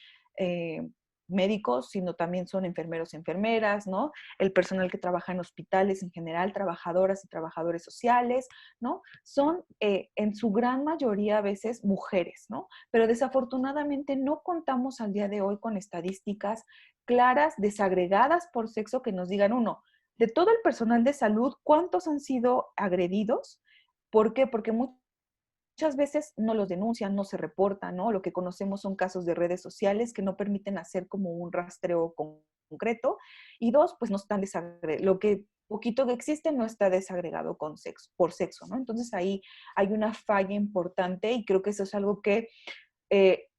médicos, sino también son enfermeros y enfermeras, ¿no? El personal que trabaja en hospitales en general, trabajadoras y trabajadores sociales, ¿no? Son en su gran mayoría a veces mujeres, ¿no? Pero desafortunadamente no contamos al día de hoy con estadísticas claras, desagregadas por sexo que nos digan, uno, de todo el personal de salud, ¿cuántos han sido agredidos? ¿Por qué? Porque muchas veces no los denuncian, no se reportan, ¿no? Lo que conocemos son casos de redes sociales que no permiten hacer como un rastreo concreto. Y dos, pues no están desagregados. Lo que poquito que existe no está desagregado por sexo, ¿no? Entonces ahí hay una falla importante y creo que eso es algo que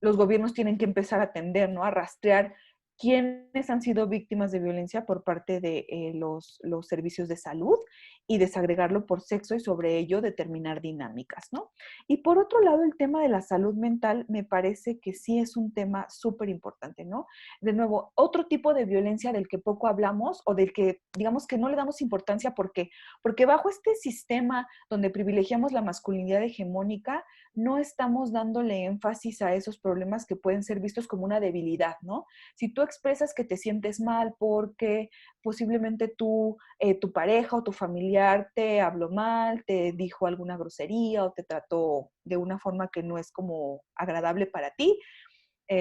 los gobiernos tienen que empezar a atender, ¿no? A rastrear quiénes han sido víctimas de violencia por parte de los servicios de salud y desagregarlo por sexo y sobre ello determinar dinámicas, ¿no? Y por otro lado, el tema de la salud mental me parece que sí es un tema súper importante, ¿no? De nuevo, otro tipo de violencia del que poco hablamos o del que digamos que no le damos importancia porque bajo este sistema donde privilegiamos la masculinidad hegemónica, no estamos dándole énfasis a esos problemas que pueden ser vistos como una debilidad, ¿no? Si tú expresas que te sientes mal porque posiblemente tu pareja o tu familiar te habló mal, te dijo alguna grosería o te trató de una forma que no es como agradable para ti,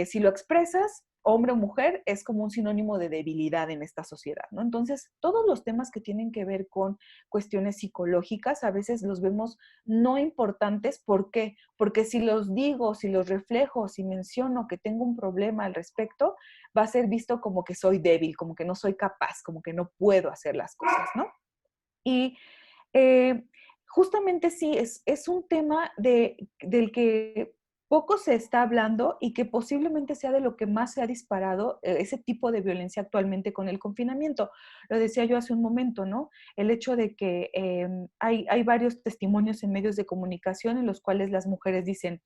si lo expresas, hombre o mujer, es como un sinónimo de debilidad en esta sociedad, ¿no? Entonces, todos los temas que tienen que ver con cuestiones psicológicas, a veces los vemos no importantes. ¿Por qué? Porque si los digo, si los reflejo, si menciono que tengo un problema al respecto, va a ser visto como que soy débil, como que no soy capaz, como que no puedo hacer las cosas, ¿no? Y eh, justamente sí, es un tema del que poco se está hablando y que posiblemente sea de lo que más se ha disparado ese tipo de violencia actualmente con el confinamiento. Lo decía yo hace un momento, ¿no? El hecho de que hay varios testimonios en medios de comunicación en los cuales las mujeres dicen,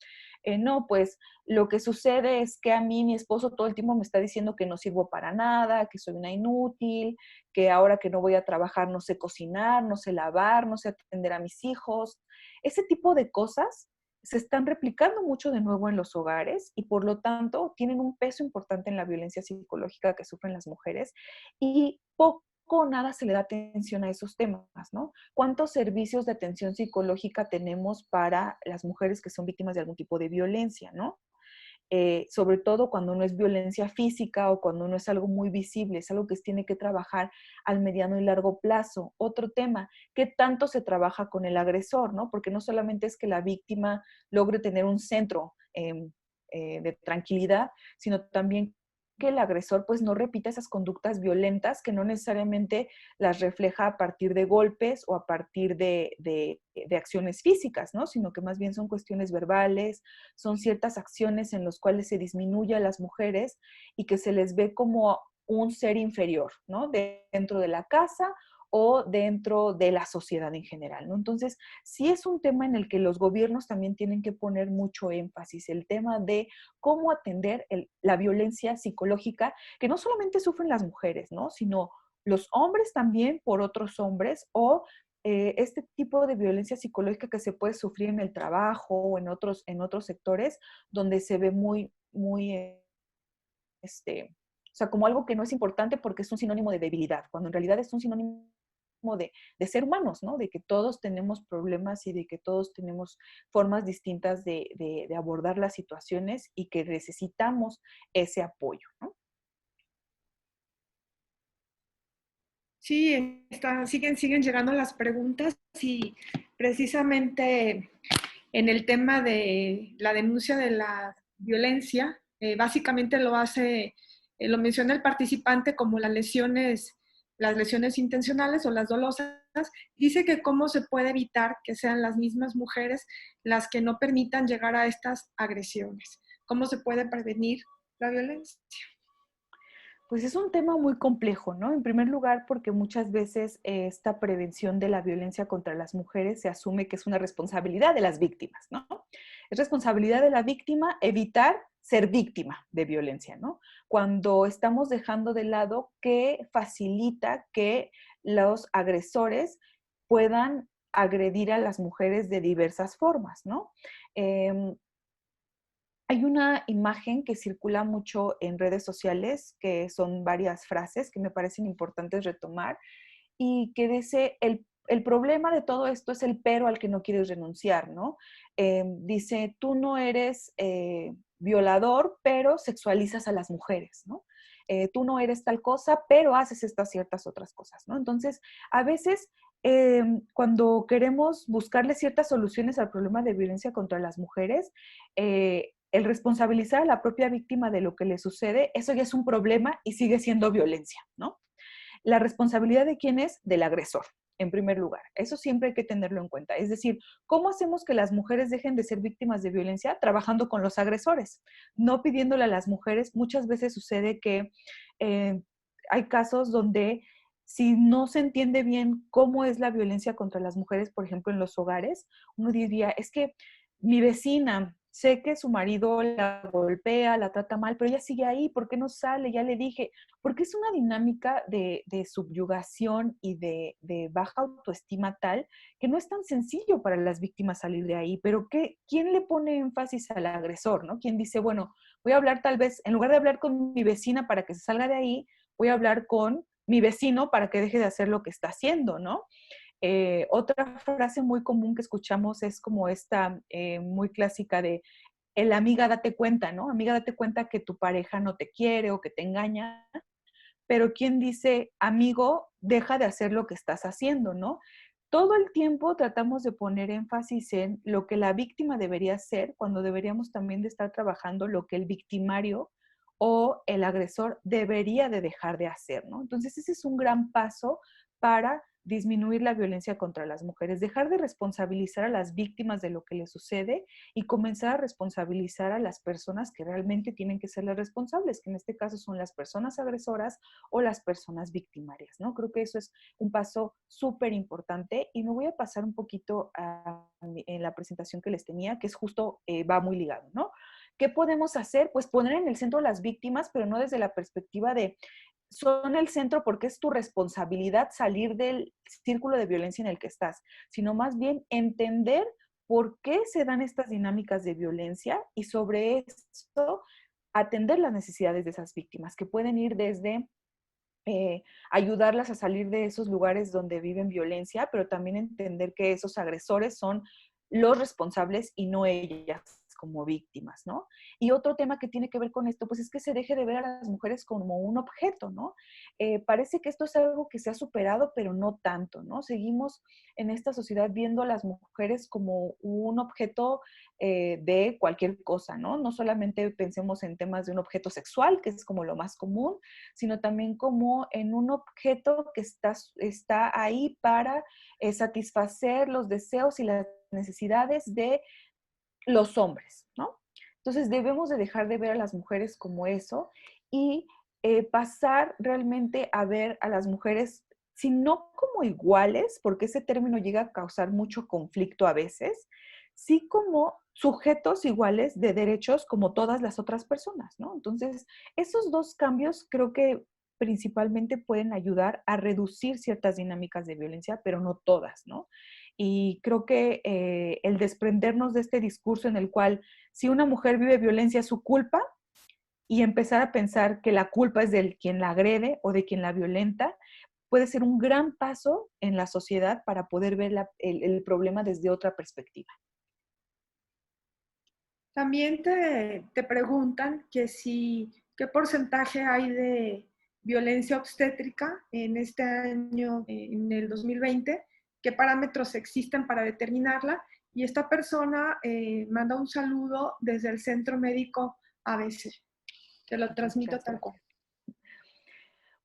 no, pues lo que sucede es que a mí mi esposo todo el tiempo me está diciendo que no sirvo para nada, que soy una inútil, que ahora que no voy a trabajar no sé cocinar, no sé lavar, no sé atender a mis hijos. Ese tipo de cosas se están replicando mucho de nuevo en los hogares y por lo tanto tienen un peso importante en la violencia psicológica que sufren las mujeres y poco o nada se le da atención a esos temas, ¿no? ¿Cuántos servicios de atención psicológica tenemos para las mujeres que son víctimas de algún tipo de violencia, ¿no? sobre todo cuando no es violencia física o cuando no es algo muy visible, es algo que se tiene que trabajar al mediano y largo plazo. Otro tema, ¿qué tanto se trabaja con el agresor, ¿no? Porque no solamente es que la víctima logre tener un centro de tranquilidad, sino también que el agresor pues no repita esas conductas violentas que no necesariamente las refleja a partir de golpes o a partir de acciones físicas, ¿no? Sino que más bien son cuestiones verbales, son ciertas acciones en las cuales se disminuye a las mujeres y que se les ve como un ser inferior, ¿no? Dentro de la casa o dentro de la sociedad en general, ¿no? Entonces, sí es un tema en el que los gobiernos también tienen que poner mucho énfasis, el tema de cómo atender la violencia psicológica, que no solamente sufren las mujeres, ¿no? Sino los hombres también por otros hombres o este tipo de violencia psicológica que se puede sufrir en el trabajo o en otros sectores donde se ve o sea, como algo que no es importante porque es un sinónimo de debilidad, cuando en realidad es un sinónimo de ser humanos, ¿no? De que todos tenemos problemas y de que todos tenemos formas distintas de abordar las situaciones y que necesitamos ese apoyo, ¿no? Sí, siguen llegando las preguntas y precisamente en el tema de la denuncia de la violencia, básicamente lo menciona el participante como las lesiones intencionales o las dolosas. Dice que cómo se puede evitar que sean las mismas mujeres las que no permitan llegar a estas agresiones. ¿Cómo se puede prevenir la violencia? Pues es un tema muy complejo, ¿no? En primer lugar, porque muchas veces esta prevención de la violencia contra las mujeres se asume que es una responsabilidad de las víctimas, ¿no? Es responsabilidad de la víctima evitar ser víctima de violencia, ¿no? Cuando estamos dejando de lado que facilita que los agresores puedan agredir a las mujeres de diversas formas, ¿no? Hay una imagen que circula mucho en redes sociales, que son varias frases que me parecen importantes retomar, y que dice, el problema de todo esto es el pero al que no quieres renunciar, ¿no? Dice, tú no eres violador, pero sexualizas a las mujeres, ¿no? Tú no eres tal cosa, pero haces estas ciertas otras cosas, ¿no? Entonces, a veces cuando queremos buscarle ciertas soluciones al problema de violencia contra las mujeres, el responsabilizar a la propia víctima de lo que le sucede, eso ya es un problema y sigue siendo violencia, ¿no? La responsabilidad de quién es, del agresor, en primer lugar. Eso siempre hay que tenerlo en cuenta. Es decir, ¿cómo hacemos que las mujeres dejen de ser víctimas de violencia? Trabajando con los agresores, no pidiéndole a las mujeres. Muchas veces sucede que hay casos donde si no se entiende bien cómo es la violencia contra las mujeres, por ejemplo, en los hogares, uno diría, es que mi vecina, sé que su marido la golpea, la trata mal, pero ella sigue ahí, ¿por qué no sale? Ya le dije, porque es una dinámica de subyugación y de baja autoestima tal que no es tan sencillo para las víctimas salir de ahí, pero ¿quién le pone énfasis al agresor, ¿no? ¿Quién dice, bueno, voy a hablar tal vez, en lugar de hablar con mi vecina para que se salga de ahí, voy a hablar con mi vecino para que deje de hacer lo que está haciendo, ¿no? Otra frase muy común que escuchamos es como esta muy clásica de el amiga date cuenta, ¿no? Amiga date cuenta que tu pareja no te quiere o que te engaña, pero ¿quién dice, amigo, deja de hacer lo que estás haciendo, ¿no? Todo el tiempo tratamos de poner énfasis en lo que la víctima debería hacer, cuando deberíamos también de estar trabajando lo que el victimario o el agresor debería de dejar de hacer, ¿no? Entonces ese es un gran paso para disminuir la violencia contra las mujeres, dejar de responsabilizar a las víctimas de lo que les sucede y comenzar a responsabilizar a las personas que realmente tienen que ser las responsables, que en este caso son las personas agresoras o las personas victimarias, ¿no? Creo que eso es un paso súper importante y me voy a pasar un poquito en la presentación que les tenía, que es justo, va muy ligado, ¿no? ¿Qué podemos hacer? Pues poner en el centro a las víctimas, pero no desde la perspectiva de son el centro porque es tu responsabilidad salir del círculo de violencia en el que estás, sino más bien entender por qué se dan estas dinámicas de violencia y sobre esto atender las necesidades de esas víctimas, que pueden ir desde ayudarlas a salir de esos lugares donde viven violencia, pero también entender que esos agresores son los responsables y no ellas, como víctimas, ¿no? Y otro tema que tiene que ver con esto, pues es que se deje de ver a las mujeres como un objeto, ¿no? Parece que esto es algo que se ha superado, pero no tanto, ¿no? Seguimos en esta sociedad viendo a las mujeres como un objeto de cualquier cosa, ¿no? No solamente pensemos en temas de un objeto sexual, que es como lo más común, sino también como en un objeto que está ahí para satisfacer los deseos y las necesidades de los hombres, ¿no? Entonces debemos de dejar de ver a las mujeres como eso y pasar realmente a ver a las mujeres, si no como iguales, porque ese término llega a causar mucho conflicto a veces, sí como sujetos iguales de derechos como todas las otras personas, ¿no? Entonces, esos dos cambios creo que principalmente pueden ayudar a reducir ciertas dinámicas de violencia, pero no todas, ¿no? Y creo que el desprendernos de este discurso en el cual si una mujer vive violencia es su culpa y empezar a pensar que la culpa es de quien la agrede o de quien la violenta, puede ser un gran paso en la sociedad para poder ver el problema desde otra perspectiva. También te preguntan que qué porcentaje hay de violencia obstétrica en este año, en el 2020, qué parámetros existen para determinarla. Y esta persona manda un saludo desde el Centro Médico ABC. Te lo transmito tal cual.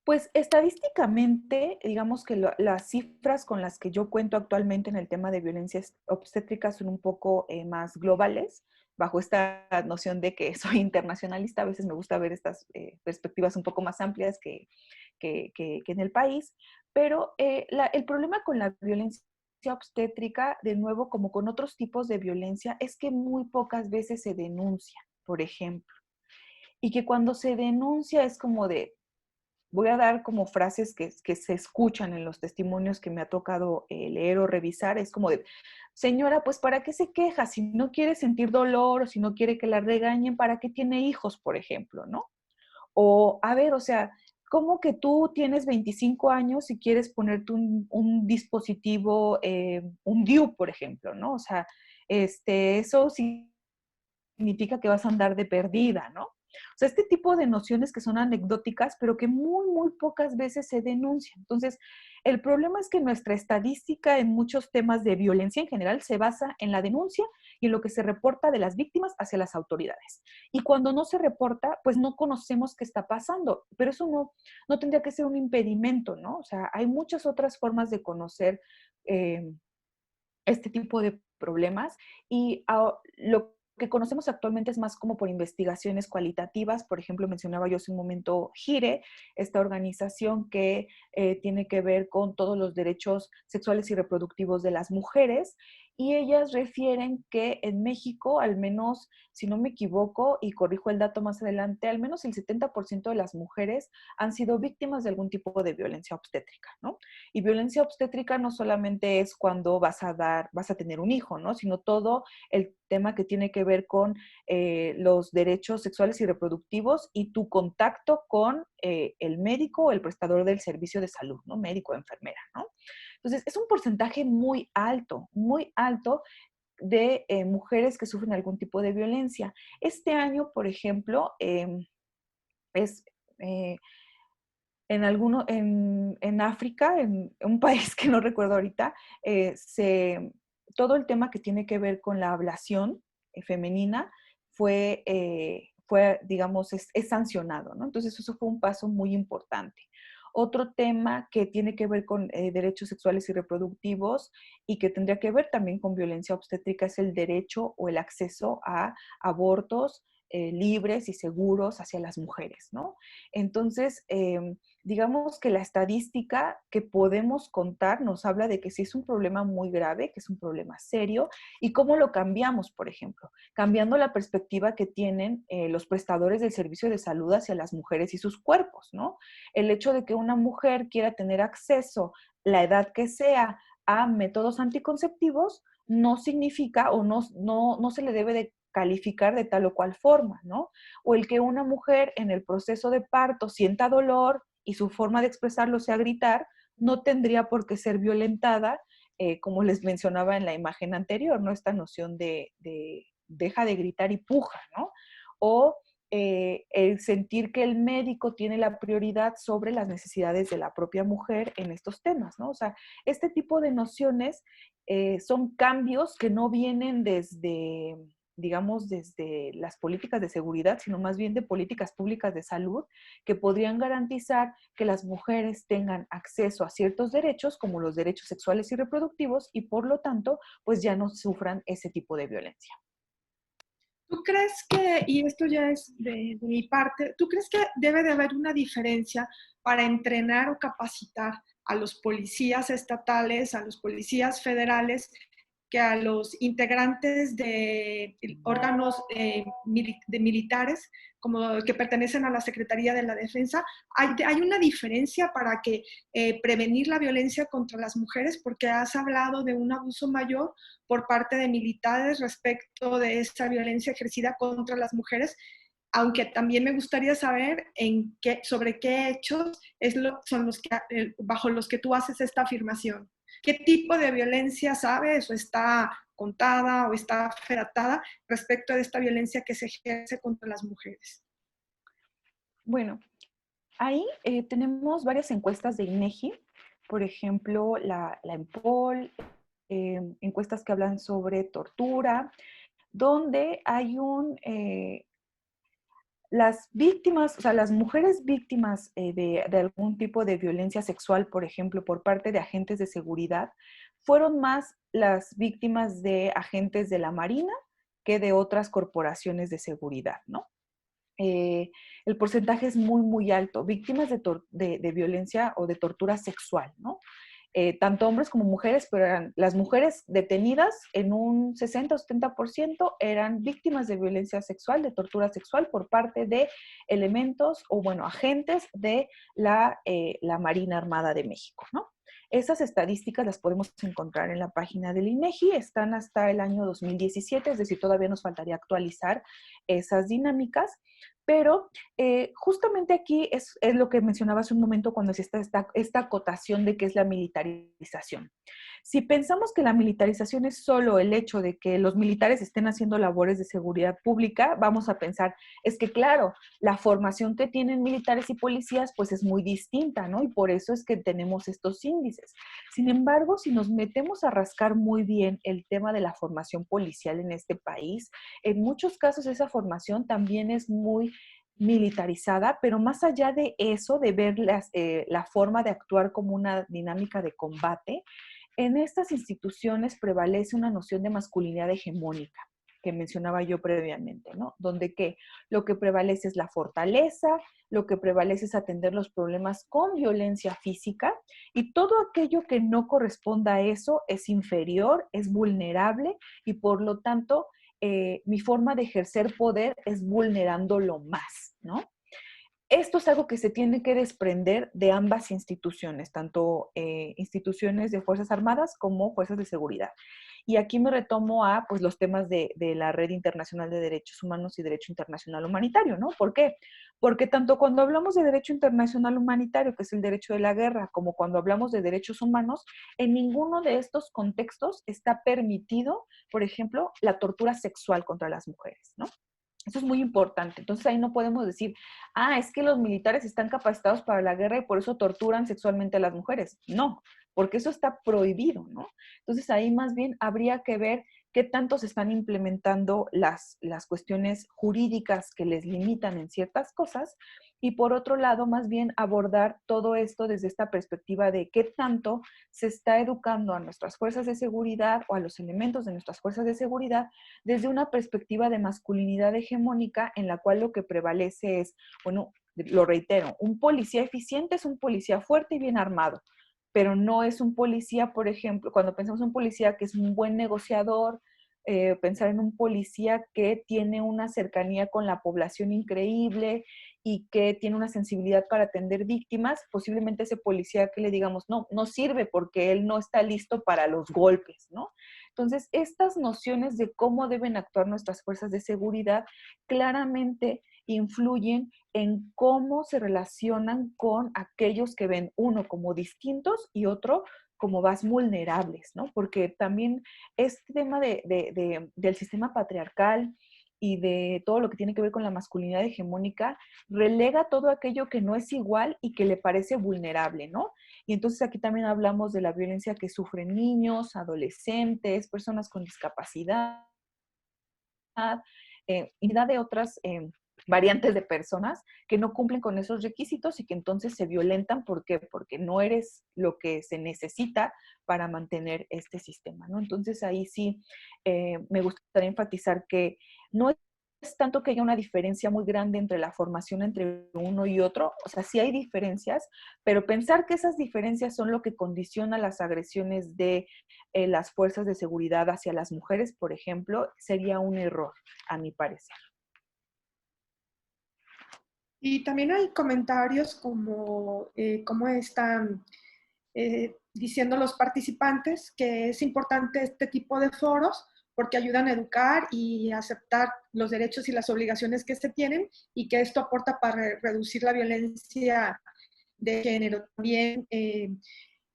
Pues estadísticamente, digamos que las cifras con las que yo cuento actualmente en el tema de violencia obstétrica son un poco más globales, bajo esta noción de que soy internacionalista. A veces me gusta ver estas perspectivas un poco más amplias que en el país, pero el problema con la violencia obstétrica, de nuevo, como con otros tipos de violencia, es que muy pocas veces se denuncia, por ejemplo, y que cuando se denuncia es como de, voy a dar como frases que se escuchan en los testimonios que me ha tocado leer o revisar. Es como de, señora, pues ¿para qué se queja? Si no quiere sentir dolor o si no quiere que la regañen, ¿para qué tiene hijos, por ejemplo, no? O, a ver, o sea, ¿cómo que tú tienes 25 años y quieres ponerte un dispositivo, un DIU, por ejemplo, ¿no? O sea, eso significa que vas a andar de perdida, ¿no? O sea, este tipo de nociones que son anecdóticas, pero que muy, muy pocas veces se denuncian. Entonces, el problema es que nuestra estadística en muchos temas de violencia en general se basa en la denuncia y en lo que se reporta de las víctimas hacia las autoridades. Y cuando no se reporta, pues no conocemos qué está pasando, pero eso no tendría que ser un impedimento, ¿no? O sea, hay muchas otras formas de conocer este tipo de problemas y lo que conocemos actualmente es más como por investigaciones cualitativas. Por ejemplo, mencionaba yo hace un momento GIRE, esta organización que tiene que ver con todos los derechos sexuales y reproductivos de las mujeres, y ellas refieren que en México, al menos, si no me equivoco, y corrijo el dato más adelante, al menos el 70% de las mujeres han sido víctimas de algún tipo de violencia obstétrica, ¿no? Y violencia obstétrica no solamente es cuando vas a tener un hijo, ¿no? Sino todo el tema que tiene que ver con los derechos sexuales y reproductivos y tu contacto con el médico o el prestador del servicio de salud, ¿no? Médico o enfermera, ¿no? Entonces, es un porcentaje muy alto de mujeres que sufren algún tipo de violencia. Este año, por ejemplo, es... en África, en un país que no recuerdo ahorita, todo el tema que tiene que ver con la ablación femenina digamos, es sancionado, ¿no? Entonces, eso fue un paso muy importante. Otro tema que tiene que ver con derechos sexuales y reproductivos y que tendría que ver también con violencia obstétrica es el derecho o el acceso a abortos libres y seguros hacia las mujeres, ¿no? Entonces, digamos que la estadística que podemos contar nos habla de que sí es un problema muy grave, que es un problema serio, y cómo lo cambiamos, por ejemplo, cambiando la perspectiva que tienen los prestadores del servicio de salud hacia las mujeres y sus cuerpos, ¿no? El hecho de que una mujer quiera tener acceso, la edad que sea, a métodos anticonceptivos, no significa o no se le debe de calificar de tal o cual forma, ¿no? O el que una mujer en el proceso de parto sienta dolor y su forma de expresarlo sea gritar, no tendría por qué ser violentada, como les mencionaba en la imagen anterior, ¿no? Esta noción de deja de gritar y puja, ¿no? O el sentir que el médico tiene la prioridad sobre las necesidades de la propia mujer en estos temas, ¿no? O sea, este tipo de nociones son cambios que no vienen desde, digamos, desde las políticas de seguridad, sino más bien de políticas públicas de salud que podrían garantizar que las mujeres tengan acceso a ciertos derechos, como los derechos sexuales y reproductivos, y por lo tanto, pues ya no sufran ese tipo de violencia. ¿Tú crees que, y esto ya es de mi parte, ¿tú crees que debe de haber una diferencia para entrenar o capacitar a los policías estatales, a los policías federales, que a los integrantes de órganos de militares como que pertenecen a la Secretaría de la Defensa? ¿Hay una diferencia para que prevenir la violencia contra las mujeres? Porque has hablado de un abuso mayor por parte de militares respecto de esta violencia ejercida contra las mujeres, aunque también me gustaría saber sobre qué hechos son bajo los que tú haces esta afirmación. ¿Qué tipo de violencia sabes o está contada o está feratada respecto de esta violencia que se ejerce contra las mujeres? Bueno, ahí tenemos varias encuestas de INEGI, por ejemplo, la EMPOL, encuestas que hablan sobre tortura, donde hay las víctimas, o sea, las mujeres víctimas de algún tipo de violencia sexual, por ejemplo, por parte de agentes de seguridad, fueron más las víctimas de agentes de la Marina que de otras corporaciones de seguridad, ¿no? El porcentaje es muy, muy alto. Víctimas de violencia o de tortura sexual, ¿no? Tanto hombres como mujeres, pero las mujeres detenidas en un 60 o 70% eran víctimas de violencia sexual, de tortura sexual por parte de elementos o, bueno, agentes de la Marina Armada de México, ¿no? Esas estadísticas las podemos encontrar en la página del INEGI, están hasta el año 2017, es decir, todavía nos faltaría actualizar esas dinámicas, pero justamente aquí es lo que mencionaba hace un momento cuando se está esta acotación de qué es la militarización. Si pensamos que la militarización es solo el hecho de que los militares estén haciendo labores de seguridad pública, vamos a pensar, es que claro, la formación que tienen militares y policías pues es muy distinta, ¿no? Y por eso es que tenemos estos índices. Sin embargo, si nos metemos a rascar muy bien el tema de la formación policial en este país, en muchos casos esa formación también es muy militarizada, pero más allá de eso, de ver la forma de actuar como una dinámica de combate, en estas instituciones prevalece una noción de masculinidad hegemónica que mencionaba yo previamente, ¿no? Donde lo que prevalece es la fortaleza, lo que prevalece es atender los problemas con violencia física y todo aquello que no corresponda a eso es inferior, es vulnerable y por lo tanto mi forma de ejercer poder es vulnerándolo más, ¿no? Esto es algo que se tiene que desprender de ambas instituciones, tanto instituciones de Fuerzas Armadas como Fuerzas de Seguridad. Y aquí me retomo a pues, los temas de la Red Internacional de Derechos Humanos y Derecho Internacional Humanitario, ¿no? ¿Por qué? Porque tanto cuando hablamos de derecho internacional humanitario, que es el derecho de la guerra, como cuando hablamos de derechos humanos, en ninguno de estos contextos está permitido, por ejemplo, la tortura sexual contra las mujeres, ¿no? Eso es muy importante. Entonces ahí no podemos decir, es que los militares están capacitados para la guerra y por eso torturan sexualmente a las mujeres. No, porque eso está prohibido, ¿no? Entonces ahí más bien habría que ver qué tanto se están implementando las cuestiones jurídicas que les limitan en ciertas cosas y por otro lado más bien abordar todo esto desde esta perspectiva de qué tanto se está educando a nuestras fuerzas de seguridad o a los elementos de nuestras fuerzas de seguridad desde una perspectiva de masculinidad hegemónica en la cual lo que prevalece es, bueno, lo reitero, un policía eficiente es un policía fuerte y bien armado, pero no es un policía, por ejemplo, cuando pensamos en un policía que es un buen negociador, pensar en un policía que tiene una cercanía con la población increíble y que tiene una sensibilidad para atender víctimas, posiblemente ese policía que le digamos, no sirve porque él no está listo para los golpes, ¿no? Entonces, estas nociones de cómo deben actuar nuestras fuerzas de seguridad claramente influyen en cómo se relacionan con aquellos que ven uno como distintos y otro como más vulnerables, ¿no? Porque también este tema del sistema patriarcal y de todo lo que tiene que ver con la masculinidad hegemónica, relega todo aquello que no es igual y que le parece vulnerable, ¿no? Y entonces aquí también hablamos de la violencia que sufren niños, adolescentes, personas con discapacidad, infinidad de otras variantes de personas que no cumplen con esos requisitos y que entonces se violentan. ¿Por qué? Porque no eres lo que se necesita para mantener este sistema, ¿no? Entonces ahí sí me gustaría enfatizar que no es tanto que haya una diferencia muy grande entre la formación entre uno y otro, o sea, sí hay diferencias, pero pensar que esas diferencias son lo que condiciona las agresiones de las fuerzas de seguridad hacia las mujeres, por ejemplo, sería un error, a mi parecer. Y también hay comentarios como están diciendo los participantes que es importante este tipo de foros porque ayudan a educar y a aceptar los derechos y las obligaciones que se tienen y que esto aporta para reducir la violencia de género. También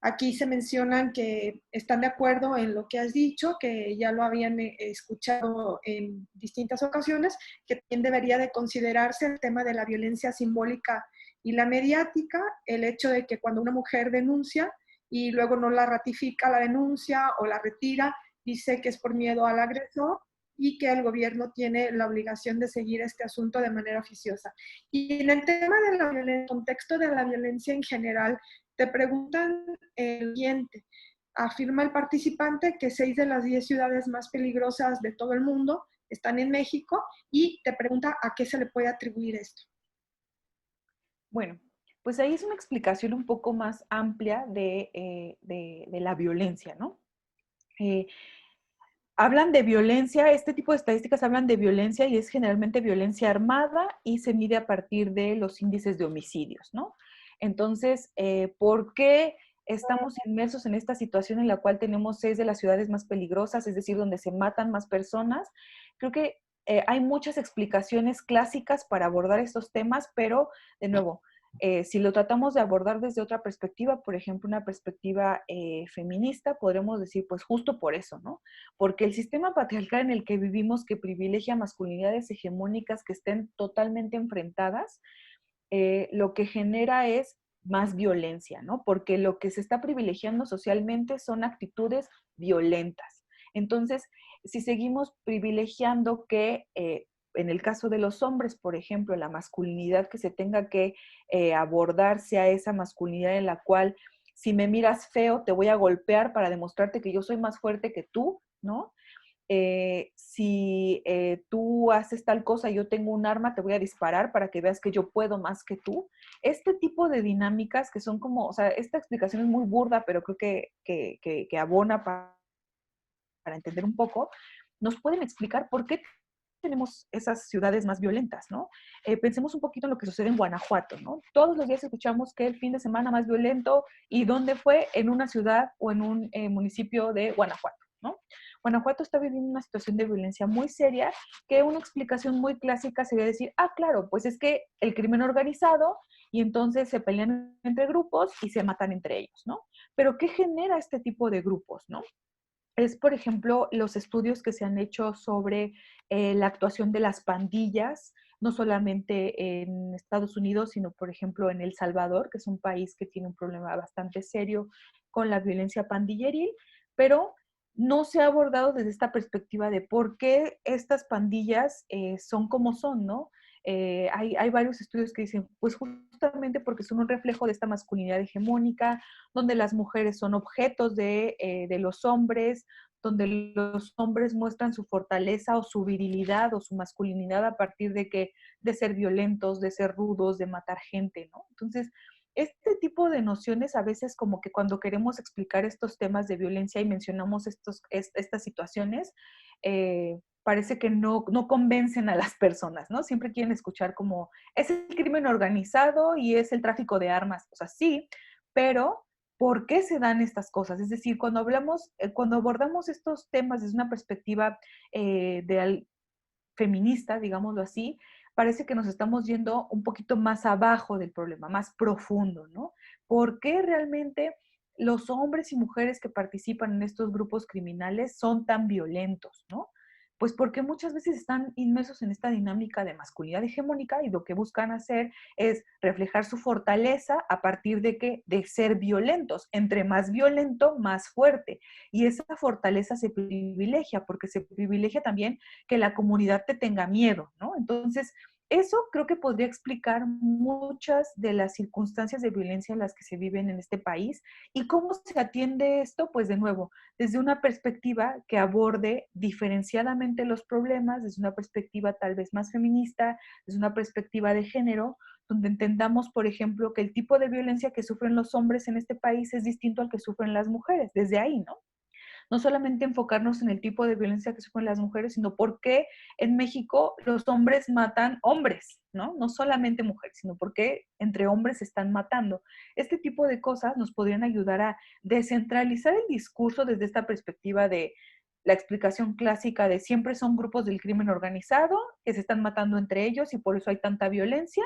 aquí se mencionan que están de acuerdo en lo que has dicho, que ya lo habían escuchado en distintas ocasiones, que también debería de considerarse el tema de la violencia simbólica y la mediática, el hecho de que cuando una mujer denuncia y luego no la ratifica la denuncia o la retira, dice que es por miedo al agresor y que el gobierno tiene la obligación de seguir este asunto de manera oficiosa. Y en el tema de la violencia, en el contexto de la violencia en general, te preguntan el siguiente. Afirma el participante que 6 de las 10 ciudades más peligrosas de todo el mundo están en México y te pregunta a qué se le puede atribuir esto. Bueno, pues ahí es una explicación un poco más amplia de la violencia, ¿no? Hablan de violencia, este tipo de estadísticas hablan de violencia y es generalmente violencia armada y se mide a partir de los índices de homicidios, ¿no? Entonces, ¿por qué estamos inmersos en esta situación en la cual tenemos 6 de las ciudades más peligrosas, es decir, donde se matan más personas? Creo que hay muchas explicaciones clásicas para abordar estos temas, pero, de nuevo, si lo tratamos de abordar desde otra perspectiva, por ejemplo, una perspectiva feminista, podremos decir, pues justo por eso, ¿no? Porque el sistema patriarcal en el que vivimos, que privilegia masculinidades hegemónicas que estén totalmente enfrentadas, lo que genera es más violencia, ¿no? Porque lo que se está privilegiando socialmente son actitudes violentas. Entonces, si seguimos privilegiando que, en el caso de los hombres, por ejemplo, la masculinidad que se tenga que abordar sea esa masculinidad en la cual si me miras feo te voy a golpear para demostrarte que yo soy más fuerte que tú, ¿no? Si tú haces tal cosa y yo tengo un arma, te voy a disparar para que veas que yo puedo más que tú. Este tipo de dinámicas que son como, o sea, esta explicación es muy burda, pero creo que abona para entender un poco, nos pueden explicar por qué tenemos esas ciudades más violentas, ¿no? Pensemos un poquito en lo que sucede en Guanajuato, ¿no? Todos los días escuchamos que el fin de semana más violento, ¿y dónde fue? En una ciudad o en un municipio de Guanajuato, ¿no? Guanajuato está viviendo una situación de violencia muy seria, que una explicación muy clásica sería decir, ah, claro, pues es que el crimen organizado y entonces se pelean entre grupos y se matan entre ellos, ¿no? Pero ¿qué genera este tipo de grupos, no? Es, por ejemplo, los estudios que se han hecho sobre la actuación de las pandillas, no solamente en Estados Unidos, sino, por ejemplo, en El Salvador, que es un país que tiene un problema bastante serio con la violencia pandilleril, pero no se ha abordado desde esta perspectiva de por qué estas pandillas son como son, ¿no? Hay varios estudios que dicen, pues justamente porque son un reflejo de esta masculinidad hegemónica, donde las mujeres son objetos de los hombres, donde los hombres muestran su fortaleza o su virilidad o su masculinidad a partir de ser violentos, de ser rudos, de matar gente, ¿no? Entonces, este tipo de nociones a veces como que cuando queremos explicar estos temas de violencia y mencionamos estas situaciones, parece que no convencen a las personas, ¿no? Siempre quieren escuchar como, es el crimen organizado y es el tráfico de armas. O sea, sí, pero ¿por qué se dan estas cosas? Es decir, cuando abordamos estos temas desde una perspectiva feminista, digámoslo así, parece que nos estamos yendo un poquito más abajo del problema, más profundo, ¿no? ¿Por qué realmente los hombres y mujeres que participan en estos grupos criminales son tan violentos, ¿no? Pues porque muchas veces están inmersos en esta dinámica de masculinidad hegemónica y lo que buscan hacer es reflejar su fortaleza a partir de que de ser violentos. Entre más violento, más fuerte. Y esa fortaleza se privilegia porque se privilegia también que la comunidad te tenga miedo, ¿no? Entonces, eso creo que podría explicar muchas de las circunstancias de violencia en las que se viven en este país. ¿Y cómo se atiende esto? Pues de nuevo, desde una perspectiva que aborde diferenciadamente los problemas, desde una perspectiva tal vez más feminista, desde una perspectiva de género, donde entendamos, por ejemplo, que el tipo de violencia que sufren los hombres en este país es distinto al que sufren las mujeres, desde ahí, ¿no? No solamente enfocarnos en el tipo de violencia que sufren las mujeres, sino por qué en México los hombres matan hombres, ¿no? No solamente mujeres, sino por qué entre hombres se están matando. Este tipo de cosas nos podrían ayudar a descentralizar el discurso desde esta perspectiva de la explicación clásica de siempre son grupos del crimen organizado que se están matando entre ellos y por eso hay tanta violencia,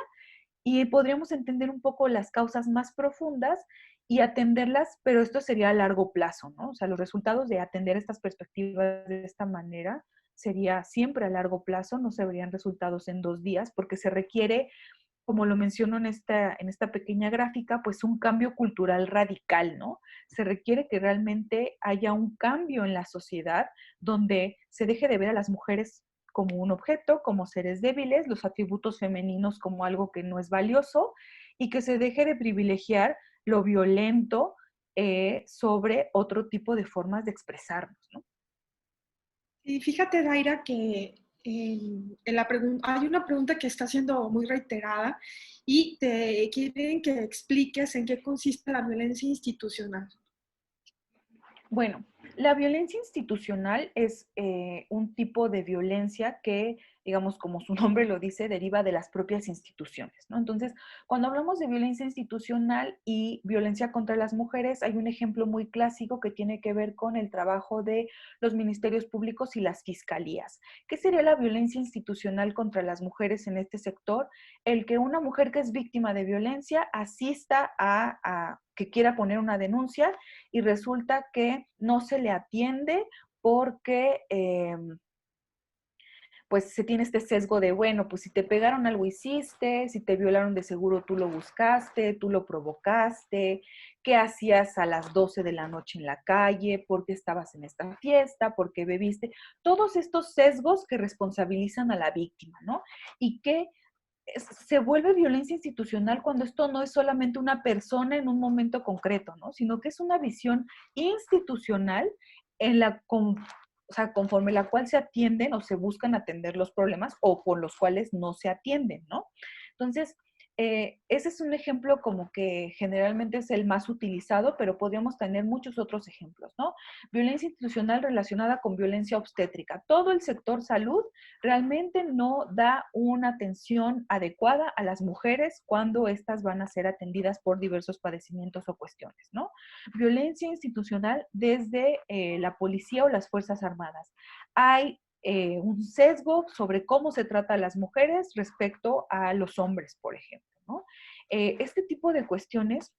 y podríamos entender un poco las causas más profundas y atenderlas, pero esto sería a largo plazo, ¿no? O sea, los resultados de atender estas perspectivas de esta manera sería siempre a largo plazo, no se verían resultados en 2 días, porque se requiere, como lo menciono en esta pequeña gráfica, pues un cambio cultural radical, ¿no? Se requiere que realmente haya un cambio en la sociedad donde se deje de ver a las mujeres como un objeto, como seres débiles, los atributos femeninos como algo que no es valioso y que se deje de privilegiar lo violento sobre otro tipo de formas de expresarnos, ¿no? Y fíjate, Daira, que hay una pregunta que está siendo muy reiterada y te quieren que expliques en qué consiste la violencia institucional. Bueno, la violencia institucional es un tipo de violencia que, digamos, como su nombre lo dice, deriva de las propias instituciones, ¿no? Entonces, cuando hablamos de violencia institucional y violencia contra las mujeres, hay un ejemplo muy clásico que tiene que ver con el trabajo de los ministerios públicos y las fiscalías. ¿Qué sería la violencia institucional contra las mujeres en este sector? El que una mujer que es víctima de violencia asista a que quiera poner una denuncia y resulta que no se le atiende porque pues se tiene este sesgo de, bueno, pues si te pegaron algo hiciste, si te violaron de seguro tú lo buscaste, tú lo provocaste, qué hacías a las 12 de la noche en la calle, por qué estabas en esta fiesta, por qué bebiste, todos estos sesgos que responsabilizan a la víctima, ¿no? Y que se vuelve violencia institucional cuando esto no es solamente una persona en un momento concreto, ¿no? Sino que es una visión institucional en o sea, conforme la cual se atienden o se buscan atender los problemas o por los cuales no se atienden, ¿no? Entonces, ese es un ejemplo como que generalmente es el más utilizado, pero podríamos tener muchos otros ejemplos, ¿no? Violencia institucional relacionada con violencia obstétrica. Todo el sector salud realmente no da una atención adecuada a las mujeres cuando éstas van a ser atendidas por diversos padecimientos o cuestiones, ¿no? Violencia institucional desde la policía o las Fuerzas Armadas. Hay un sesgo sobre cómo se trata a las mujeres respecto a los hombres, por ejemplo, ¿no? Este tipo de cuestiones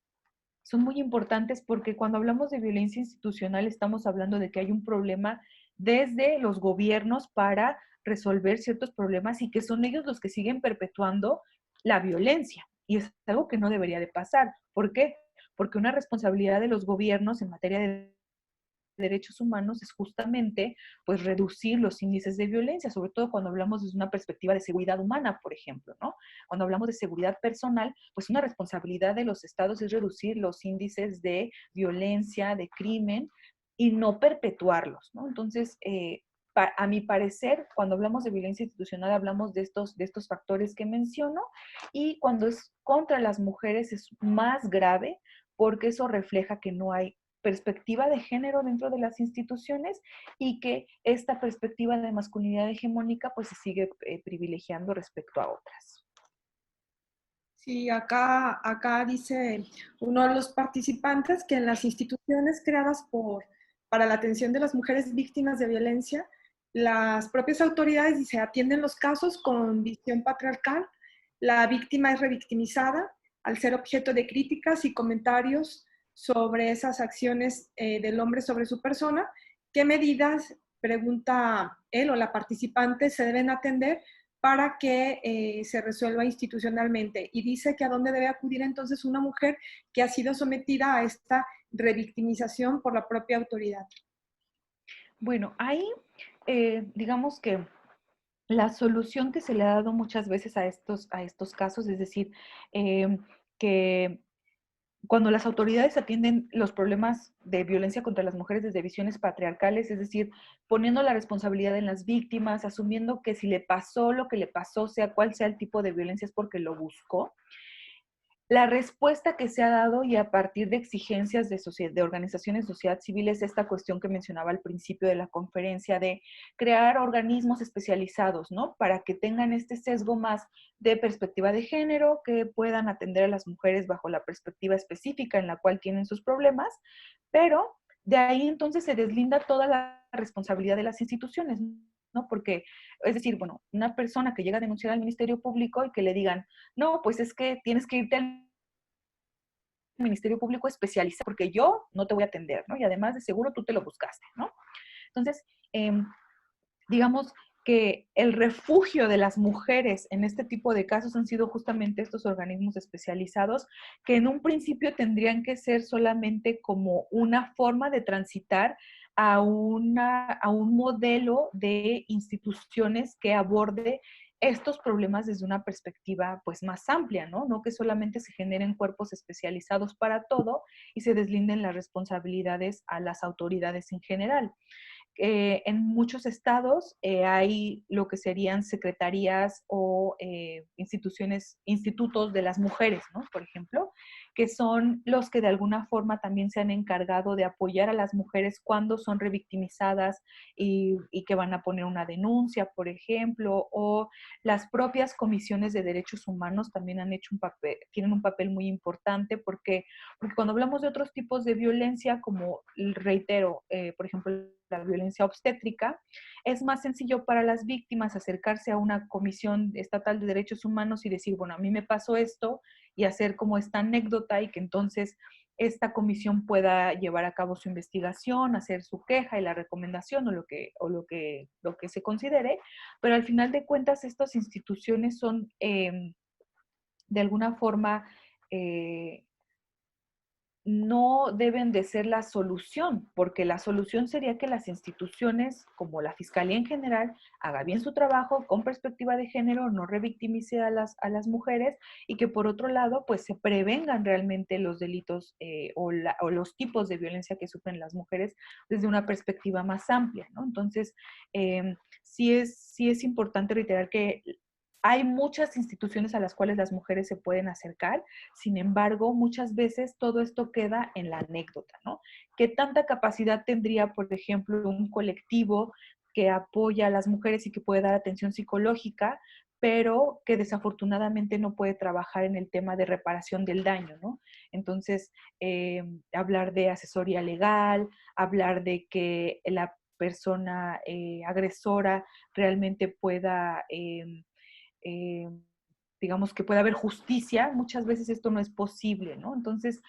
son muy importantes porque cuando hablamos de violencia institucional estamos hablando de que hay un problema desde los gobiernos para resolver ciertos problemas y que son ellos los que siguen perpetuando la violencia. Y es algo que no debería de pasar. ¿Por qué? Porque una responsabilidad de los gobiernos en materia de derechos humanos es justamente pues reducir los índices de violencia, sobre todo cuando hablamos desde una perspectiva de seguridad humana, por ejemplo, ¿no? Cuando hablamos de seguridad personal, pues una responsabilidad de los estados es reducir los índices de violencia, de crimen y no perpetuarlos, ¿no? Entonces, a mi parecer, cuando hablamos de violencia institucional, hablamos de estos factores que menciono y cuando es contra las mujeres es más grave porque eso refleja que no hay perspectiva de género dentro de las instituciones y que esta perspectiva de masculinidad hegemónica pues se sigue privilegiando respecto a otras. Sí, acá dice uno de los participantes que en las instituciones creadas para la atención de las mujeres víctimas de violencia, las propias autoridades dice, atienden los casos con visión patriarcal, la víctima es revictimizada al ser objeto de críticas y comentarios sobre esas acciones del hombre sobre su persona. ¿Qué medidas, pregunta él o la participante, se deben atender para que se resuelva institucionalmente? Y dice que a dónde debe acudir entonces una mujer que ha sido sometida a esta revictimización por la propia autoridad. Bueno, ahí digamos que la solución que se le ha dado muchas veces a estos casos, es decir, que cuando las autoridades atienden los problemas de violencia contra las mujeres desde visiones patriarcales, es decir, poniendo la responsabilidad en las víctimas, asumiendo que si le pasó lo que le pasó, sea cual sea el tipo de violencia, es porque lo buscó. La respuesta que se ha dado y a partir de exigencias de organizaciones de sociedad civil es esta cuestión que mencionaba al principio de la conferencia de crear organismos especializados, ¿no? Para que tengan este sesgo más de perspectiva de género, que puedan atender a las mujeres bajo la perspectiva específica en la cual tienen sus problemas, pero de ahí entonces se deslinda toda la responsabilidad de las instituciones, ¿no? Porque, es decir, bueno, una persona que llega a denunciar al Ministerio Público y que le digan, no, pues es que tienes que irte al Ministerio Público especializado porque yo no te voy a atender, ¿no? Y además de seguro tú te lo buscaste, ¿no? Entonces, digamos que el refugio de las mujeres en este tipo de casos han sido justamente estos organismos especializados que en un principio tendrían que ser solamente como una forma de transitar a un modelo de instituciones que aborde estos problemas desde una perspectiva pues más amplia, ¿no? No que solamente se generen cuerpos especializados para todo y se deslinden las responsabilidades a las autoridades en general. En muchos estados hay lo que serían secretarías o institutos de las mujeres, ¿no? Por ejemplo, que son los que de alguna forma también se han encargado de apoyar a las mujeres cuando son revictimizadas y que van a poner una denuncia, por ejemplo, o las propias comisiones de derechos humanos también han hecho tienen un papel muy importante porque cuando hablamos de otros tipos de violencia, como reitero, por ejemplo, la violencia obstétrica, es más sencillo para las víctimas acercarse a una comisión estatal de derechos humanos y decir, bueno, a mí me pasó esto, y hacer como esta anécdota y que entonces esta comisión pueda llevar a cabo su investigación, hacer su queja y la recomendación o lo que se considere, pero al final de cuentas estas instituciones son de alguna forma no deben de ser la solución, porque la solución sería que las instituciones, como la Fiscalía en general, haga bien su trabajo con perspectiva de género, no revictimice a las mujeres y que por otro lado, pues se prevengan realmente los delitos o los tipos de violencia que sufren las mujeres desde una perspectiva más amplia, ¿no? Entonces, sí es importante reiterar que hay muchas instituciones a las cuales las mujeres se pueden acercar, sin embargo, muchas veces todo esto queda en la anécdota, ¿no? ¿Qué tanta capacidad tendría, por ejemplo, un colectivo que apoya a las mujeres y que puede dar atención psicológica, pero que desafortunadamente no puede trabajar en el tema de reparación del daño, ¿no? Entonces, hablar de asesoría legal, hablar de que la persona agresora realmente pueda eh, digamos, que pueda haber justicia, muchas veces esto no es posible, ¿no? Entonces,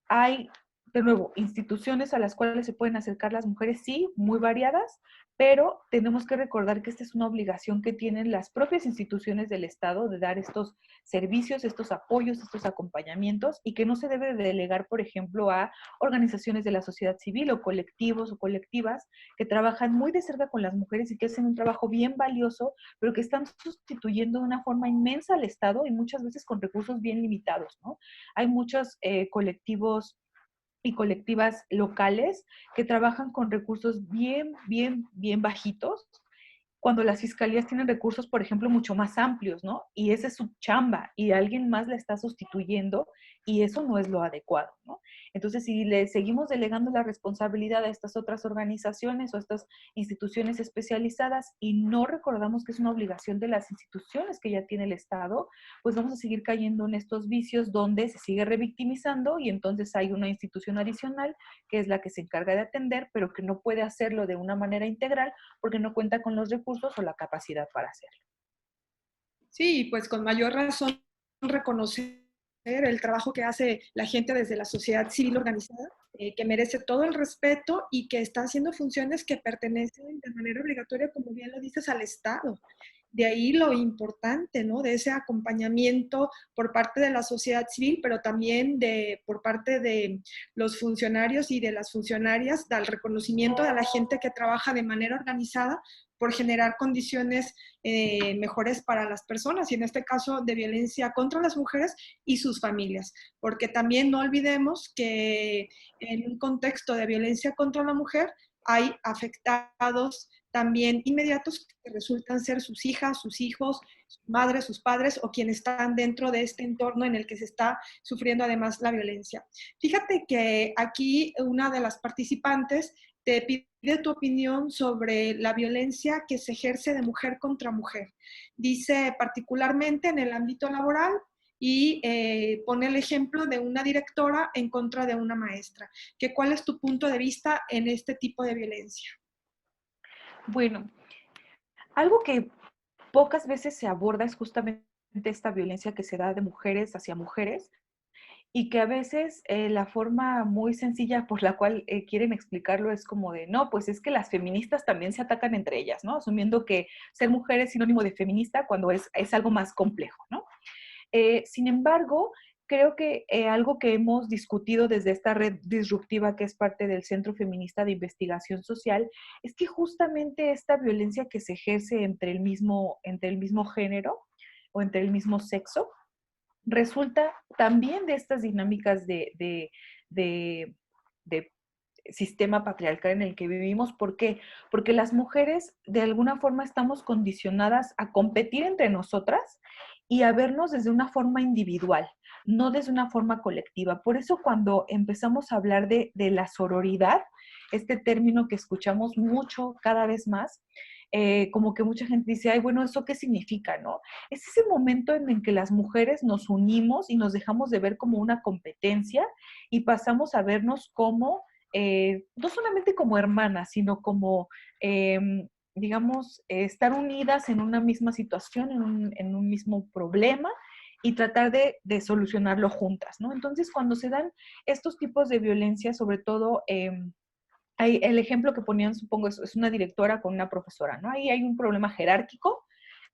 hay, de nuevo, instituciones a las cuales se pueden acercar las mujeres, sí, muy variadas, pero tenemos que recordar que esta es una obligación que tienen las propias instituciones del Estado de dar estos servicios, estos apoyos, estos acompañamientos y que no se debe delegar, por ejemplo, a organizaciones de la sociedad civil o colectivos o colectivas que trabajan muy de cerca con las mujeres y que hacen un trabajo bien valioso, pero que están sustituyendo de una forma inmensa al Estado y muchas veces con recursos bien limitados, ¿no? Hay muchos colectivos y colectivas locales que trabajan con recursos bien bajitos, cuando las fiscalías tienen recursos, por ejemplo, mucho más amplios, ¿no? Y esa es su chamba y alguien más la está sustituyendo y eso no es lo adecuado, ¿no? Entonces, si le seguimos delegando la responsabilidad a estas otras organizaciones o a estas instituciones especializadas y no recordamos que es una obligación de las instituciones que ya tiene el Estado, pues vamos a seguir cayendo en estos vicios donde se sigue revictimizando y entonces hay una institución adicional que es la que se encarga de atender, pero que no puede hacerlo de una manera integral porque no cuenta con los recursos o la capacidad para hacerlo. Sí, pues con mayor razón reconocer el trabajo que hace la gente desde la sociedad civil organizada, que merece todo el respeto y que está haciendo funciones que pertenecen de manera obligatoria, como bien lo dices, al Estado. De ahí lo importante, ¿no? De ese acompañamiento por parte de la sociedad civil, pero también por parte de los funcionarios y de las funcionarias, del reconocimiento de la gente que trabaja de manera organizada por generar condiciones mejores para las personas, y en este caso de violencia contra las mujeres y sus familias. Porque también no olvidemos que en un contexto de violencia contra la mujer hay afectados también inmediatos que resultan ser sus hijas, sus hijos, sus madres, sus padres o quienes están dentro de este entorno en el que se está sufriendo además la violencia. Fíjate que aquí una de las participantes te pide tu opinión sobre la violencia que se ejerce de mujer contra mujer. Dice particularmente en el ámbito laboral y pone el ejemplo de una directora en contra de una maestra. ¿Cuál es tu punto de vista en este tipo de violencia? Bueno, algo que pocas veces se aborda es justamente esta violencia que se da de mujeres hacia mujeres y que a veces la forma muy sencilla por la cual quieren explicarlo es como de, no, pues es que las feministas también se atacan entre ellas, ¿no? Asumiendo que ser mujer es sinónimo de feminista cuando es algo más complejo, ¿no? Sin embargo, creo que algo que hemos discutido desde esta red disruptiva que es parte del Centro Feminista de Investigación Social es que justamente esta violencia que se ejerce entre el mismo género o entre el mismo sexo resulta también de estas dinámicas de sistema patriarcal en el que vivimos. ¿Por qué? Porque las mujeres de alguna forma estamos condicionadas a competir entre nosotras y a vernos desde una forma individual, no desde una forma colectiva. Por eso cuando empezamos a hablar de la sororidad, este término que escuchamos mucho cada vez más, como que mucha gente dice, ay, bueno, ¿eso qué significa, no? Es ese momento en el que las mujeres nos unimos y nos dejamos de ver como una competencia y pasamos a vernos como, no solamente como hermanas, sino como digamos, estar unidas en una misma situación, en un mismo problema y tratar de solucionarlo juntas, ¿no? Entonces, cuando se dan estos tipos de violencia, sobre todo, hay el ejemplo que ponían, supongo, es una directora con una profesora, ¿no? Ahí hay un problema jerárquico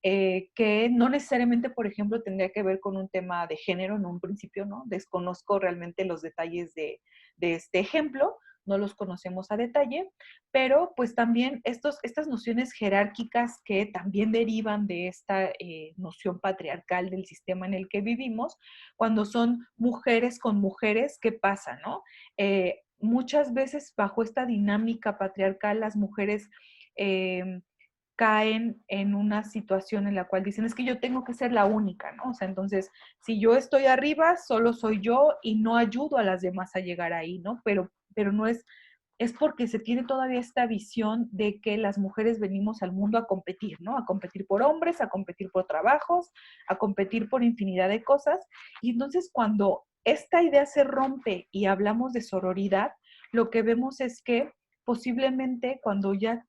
que no necesariamente, por ejemplo, tendría que ver con un tema de género en un principio, ¿no? Desconozco realmente los detalles de este ejemplo, no los conocemos a detalle, pero pues también estas nociones jerárquicas que también derivan de esta noción patriarcal del sistema en el que vivimos, cuando son mujeres con mujeres, ¿qué pasa, no? Muchas veces bajo esta dinámica patriarcal las mujeres caen en una situación en la cual dicen, es que yo tengo que ser la única, ¿no? O sea, entonces, si yo estoy arriba, solo soy yo y no ayudo a las demás a llegar ahí, ¿no? Pero no es porque se tiene todavía esta visión de que las mujeres venimos al mundo a competir, ¿no? A competir por hombres, a competir por trabajos, a competir por infinidad de cosas. Y entonces cuando esta idea se rompe y hablamos de sororidad, lo que vemos es que posiblemente cuando ya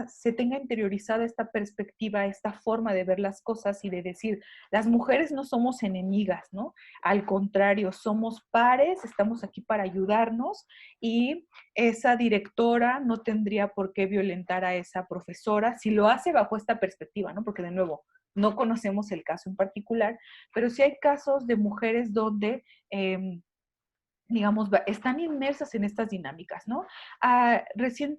se tenga interiorizada esta perspectiva, esta forma de ver las cosas y de decir, las mujeres no somos enemigas, ¿no? Al contrario, somos pares, estamos aquí para ayudarnos y esa directora no tendría por qué violentar a esa profesora si lo hace bajo esta perspectiva, ¿no? Porque de nuevo, no conocemos el caso en particular, pero sí hay casos de mujeres donde digamos, están inmersas en estas dinámicas, ¿no?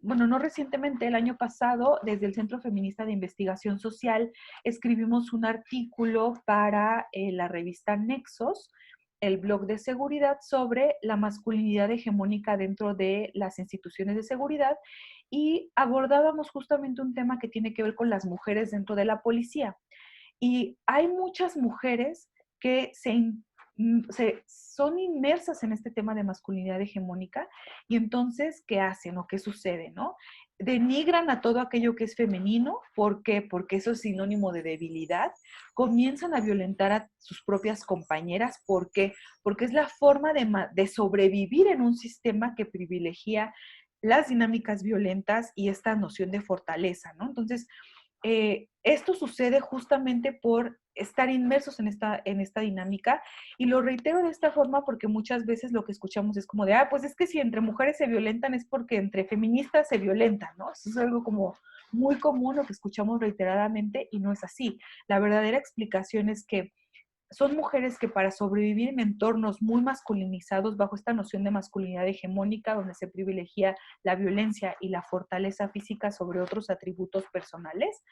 No recientemente, el año pasado, desde el Centro Feminista de Investigación Social, escribimos un artículo para la revista Nexos, el blog de seguridad, sobre la masculinidad hegemónica dentro de las instituciones de seguridad y abordábamos justamente un tema que tiene que ver con las mujeres dentro de la policía. Y hay muchas mujeres que son inmersas en este tema de masculinidad hegemónica y entonces, ¿qué hacen o qué sucede, no? Denigran a todo aquello que es femenino. ¿Por qué? Porque eso es sinónimo de debilidad. Comienzan a violentar a sus propias compañeras. ¿Por qué? Porque es la forma de sobrevivir en un sistema que privilegia las dinámicas violentas y esta noción de fortaleza, ¿no? Entonces, esto sucede justamente por estar inmersos en esta dinámica, y lo reitero de esta forma porque muchas veces lo que escuchamos es como de, pues es que si entre mujeres se violentan es porque entre feministas se violentan, ¿no? Eso es algo como muy común, lo que escuchamos reiteradamente, y no es así. La verdadera explicación es que son mujeres que para sobrevivir en entornos muy masculinizados, bajo esta noción de masculinidad hegemónica, donde se privilegia la violencia y la fortaleza física sobre otros atributos personales,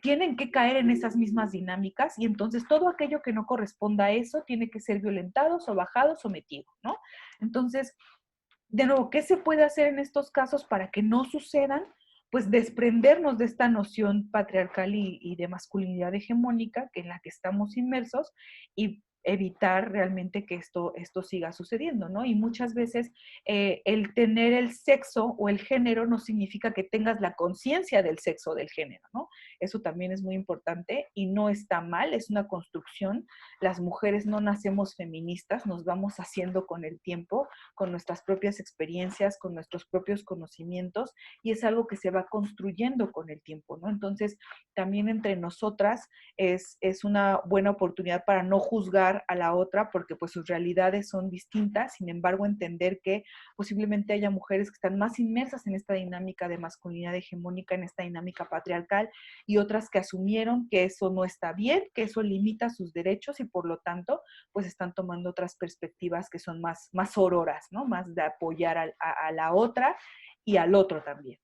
tienen que caer en esas mismas dinámicas, y entonces todo aquello que no corresponda a eso tiene que ser violentado, sobajado, sometido, ¿no? Entonces, de nuevo, ¿qué se puede hacer en estos casos para que no sucedan? Pues desprendernos de esta noción patriarcal y de masculinidad hegemónica en la que estamos inmersos, y evitar realmente que esto siga sucediendo, ¿no? Y muchas veces el tener el sexo o el género no significa que tengas la conciencia del sexo o del género, ¿no? Eso también es muy importante y no está mal, es una construcción. Las mujeres no nacemos feministas, nos vamos haciendo con el tiempo, con nuestras propias experiencias, con nuestros propios conocimientos, y es algo que se va construyendo con el tiempo, ¿no? Entonces, también entre nosotras es una buena oportunidad para no juzgar a la otra, porque pues sus realidades son distintas. Sin embargo, entender que posiblemente haya mujeres que están más inmersas en esta dinámica de masculinidad hegemónica, en esta dinámica patriarcal, y otras que asumieron que eso no está bien, que eso limita sus derechos, y por lo tanto, pues están tomando otras perspectivas que son más auroras, ¿no? Más de apoyar a la otra y al otro también.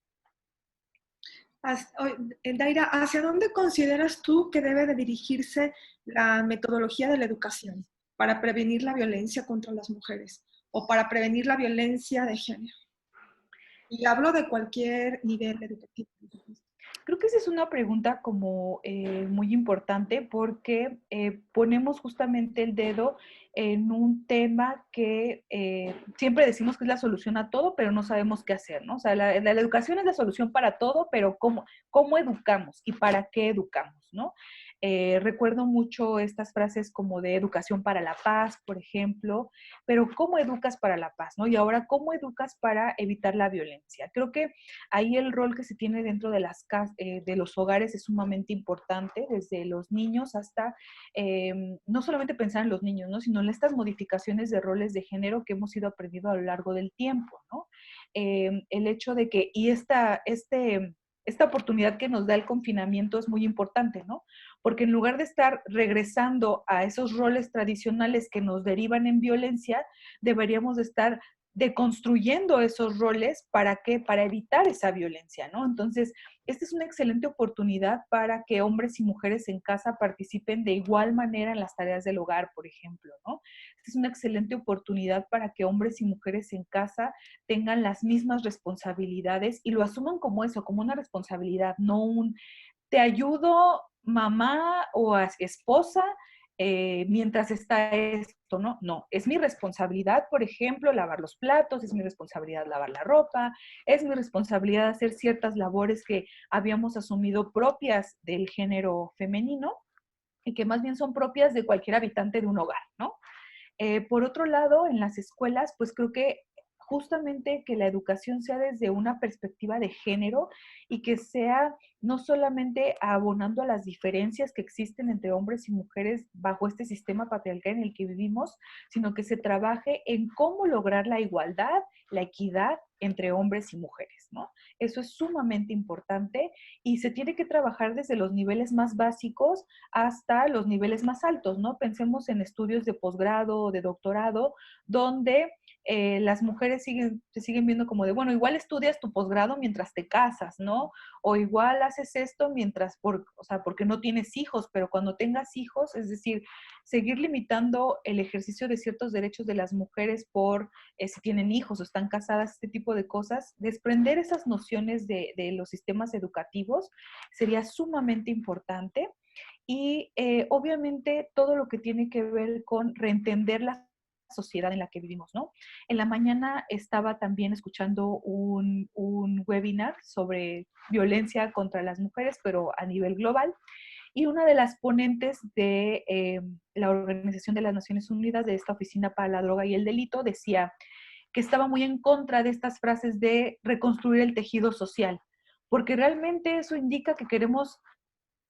Daira, ¿hacia dónde consideras tú que debe de dirigirse la metodología de la educación para prevenir la violencia contra las mujeres o para prevenir la violencia de género? Y hablo de cualquier nivel educativo. Creo que esa es una pregunta como muy importante, porque ponemos justamente el dedo en un tema que siempre decimos que es la solución a todo, pero no sabemos qué hacer, ¿no? O sea, la educación es la solución para todo, pero ¿cómo educamos y para qué educamos, ¿no? Recuerdo mucho estas frases como de educación para la paz, por ejemplo, pero ¿cómo educas para la paz, no? Y ahora, ¿cómo educas para evitar la violencia? Creo que ahí el rol que se tiene dentro de de los hogares es sumamente importante, desde los niños hasta, no solamente pensar en los niños, ¿no? Sino en estas modificaciones de roles de género que hemos ido aprendiendo a lo largo del tiempo, ¿no? El hecho de que, esta oportunidad que nos da el confinamiento es muy importante, ¿no? Porque en lugar de estar regresando a esos roles tradicionales que nos derivan en violencia, deberíamos de estar deconstruyendo esos roles. ¿Para qué? Para evitar esa violencia, ¿no? Entonces, esta es una excelente oportunidad para que hombres y mujeres en casa participen de igual manera en las tareas del hogar, por ejemplo, ¿no? Esta es una excelente oportunidad para que hombres y mujeres en casa tengan las mismas responsabilidades y lo asuman como eso, como una responsabilidad, no un te ayudo, mamá o esposa, mientras está esto, ¿no? No, es mi responsabilidad, por ejemplo, lavar los platos, es mi responsabilidad lavar la ropa, es mi responsabilidad hacer ciertas labores que habíamos asumido propias del género femenino y que más bien son propias de cualquier habitante de un hogar, ¿no? Por otro lado, en las escuelas, pues creo que justamente que la educación sea desde una perspectiva de género y que sea no solamente abonando a las diferencias que existen entre hombres y mujeres bajo este sistema patriarcal en el que vivimos, sino que se trabaje en cómo lograr la igualdad, la equidad entre hombres y mujeres, ¿no? Eso es sumamente importante y se tiene que trabajar desde los niveles más básicos hasta los niveles más altos, ¿no? Pensemos en estudios de posgrado o de doctorado, donde las mujeres se siguen viendo como de, bueno, igual estudias tu posgrado mientras te casas, ¿no? O igual haces esto porque no tienes hijos, pero cuando tengas hijos, es decir, seguir limitando el ejercicio de ciertos derechos de las mujeres por si tienen hijos o están casadas, este tipo de cosas, desprender esas nociones de los sistemas educativos sería sumamente importante. Y obviamente todo lo que tiene que ver con reentender la sociedad en la que vivimos, ¿no? En la mañana estaba también escuchando un webinar sobre violencia contra las mujeres, pero a nivel global, y una de las ponentes de la Organización de las Naciones Unidas, de esta Oficina para la Droga y el Delito, decía que estaba muy en contra de estas frases de reconstruir el tejido social, porque realmente eso indica que queremos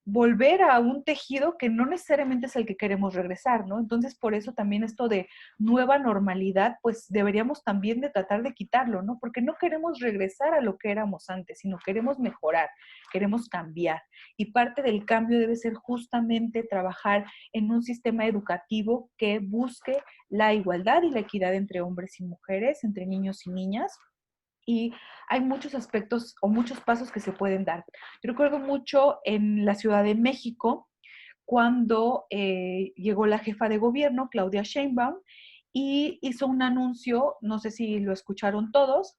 volver a un tejido que no necesariamente es el que queremos regresar, ¿no? Entonces, por eso también esto de nueva normalidad, pues deberíamos también de tratar de quitarlo, ¿no? Porque no queremos regresar a lo que éramos antes, sino queremos mejorar, queremos cambiar. Y parte del cambio debe ser justamente trabajar en un sistema educativo que busque la igualdad y la equidad entre hombres y mujeres, entre niños y niñas, y hay muchos aspectos o muchos pasos que se pueden dar. Yo recuerdo mucho en la Ciudad de México cuando llegó la jefa de gobierno, Claudia Sheinbaum, y hizo un anuncio, no sé si lo escucharon todos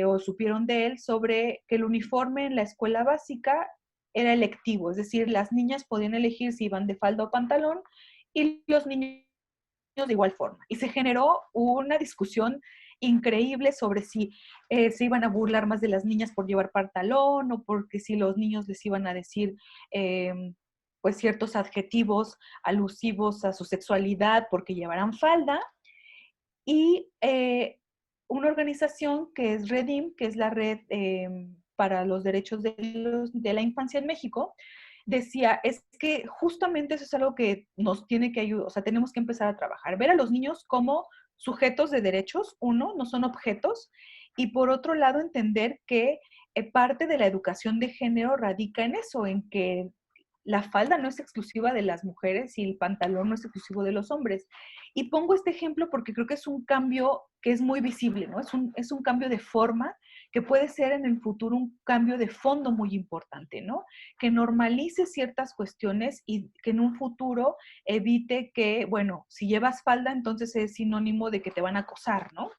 o supieron de él, sobre que el uniforme en la escuela básica era electivo, es decir, las niñas podían elegir si iban de falda o pantalón y los niños de igual forma. Y se generó una discusión increíble sobre si se iban a burlar más de las niñas por llevar pantalón o porque si los niños les iban a decir pues ciertos adjetivos alusivos a su sexualidad porque llevaran falda. Y una organización que es Redim, que es la red para los derechos de la infancia en México, decía, es que justamente eso es algo que nos tiene que ayudar, o sea, tenemos que empezar a trabajar, ver a los niños como sujetos de derechos, uno, no son objetos, y por otro lado entender que parte de la educación de género radica en eso, en que la falda no es exclusiva de las mujeres y el pantalón no es exclusivo de los hombres. Y pongo este ejemplo porque creo que es un cambio que es muy visible, ¿no? Es un cambio de forma que puede ser en el futuro un cambio de fondo muy importante, ¿no? Que normalice ciertas cuestiones y que en un futuro evite que, bueno, si llevas falda, entonces es sinónimo de que te van a acosar, ¿no?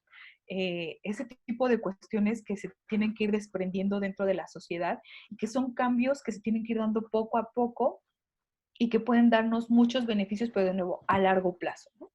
Ese tipo de cuestiones que se tienen que ir desprendiendo dentro de la sociedad y que son cambios que se tienen que ir dando poco a poco y que pueden darnos muchos beneficios, pero de nuevo, a largo plazo, ¿no?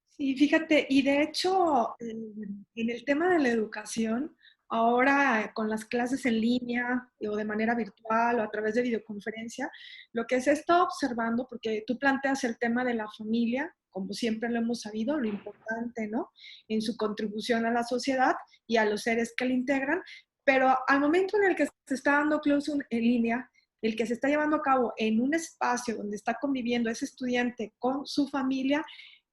Sí, fíjate, y de hecho, en el tema de la educación, ahora con las clases en línea o de manera virtual o a través de videoconferencia, lo que se está observando, porque tú planteas el tema de la familia, como siempre lo hemos sabido, lo importante, ¿no? En su contribución a la sociedad y a los seres que la integran, pero al momento en el que se está dando clase en línea, el que se está llevando a cabo en un espacio donde está conviviendo ese estudiante con su familia,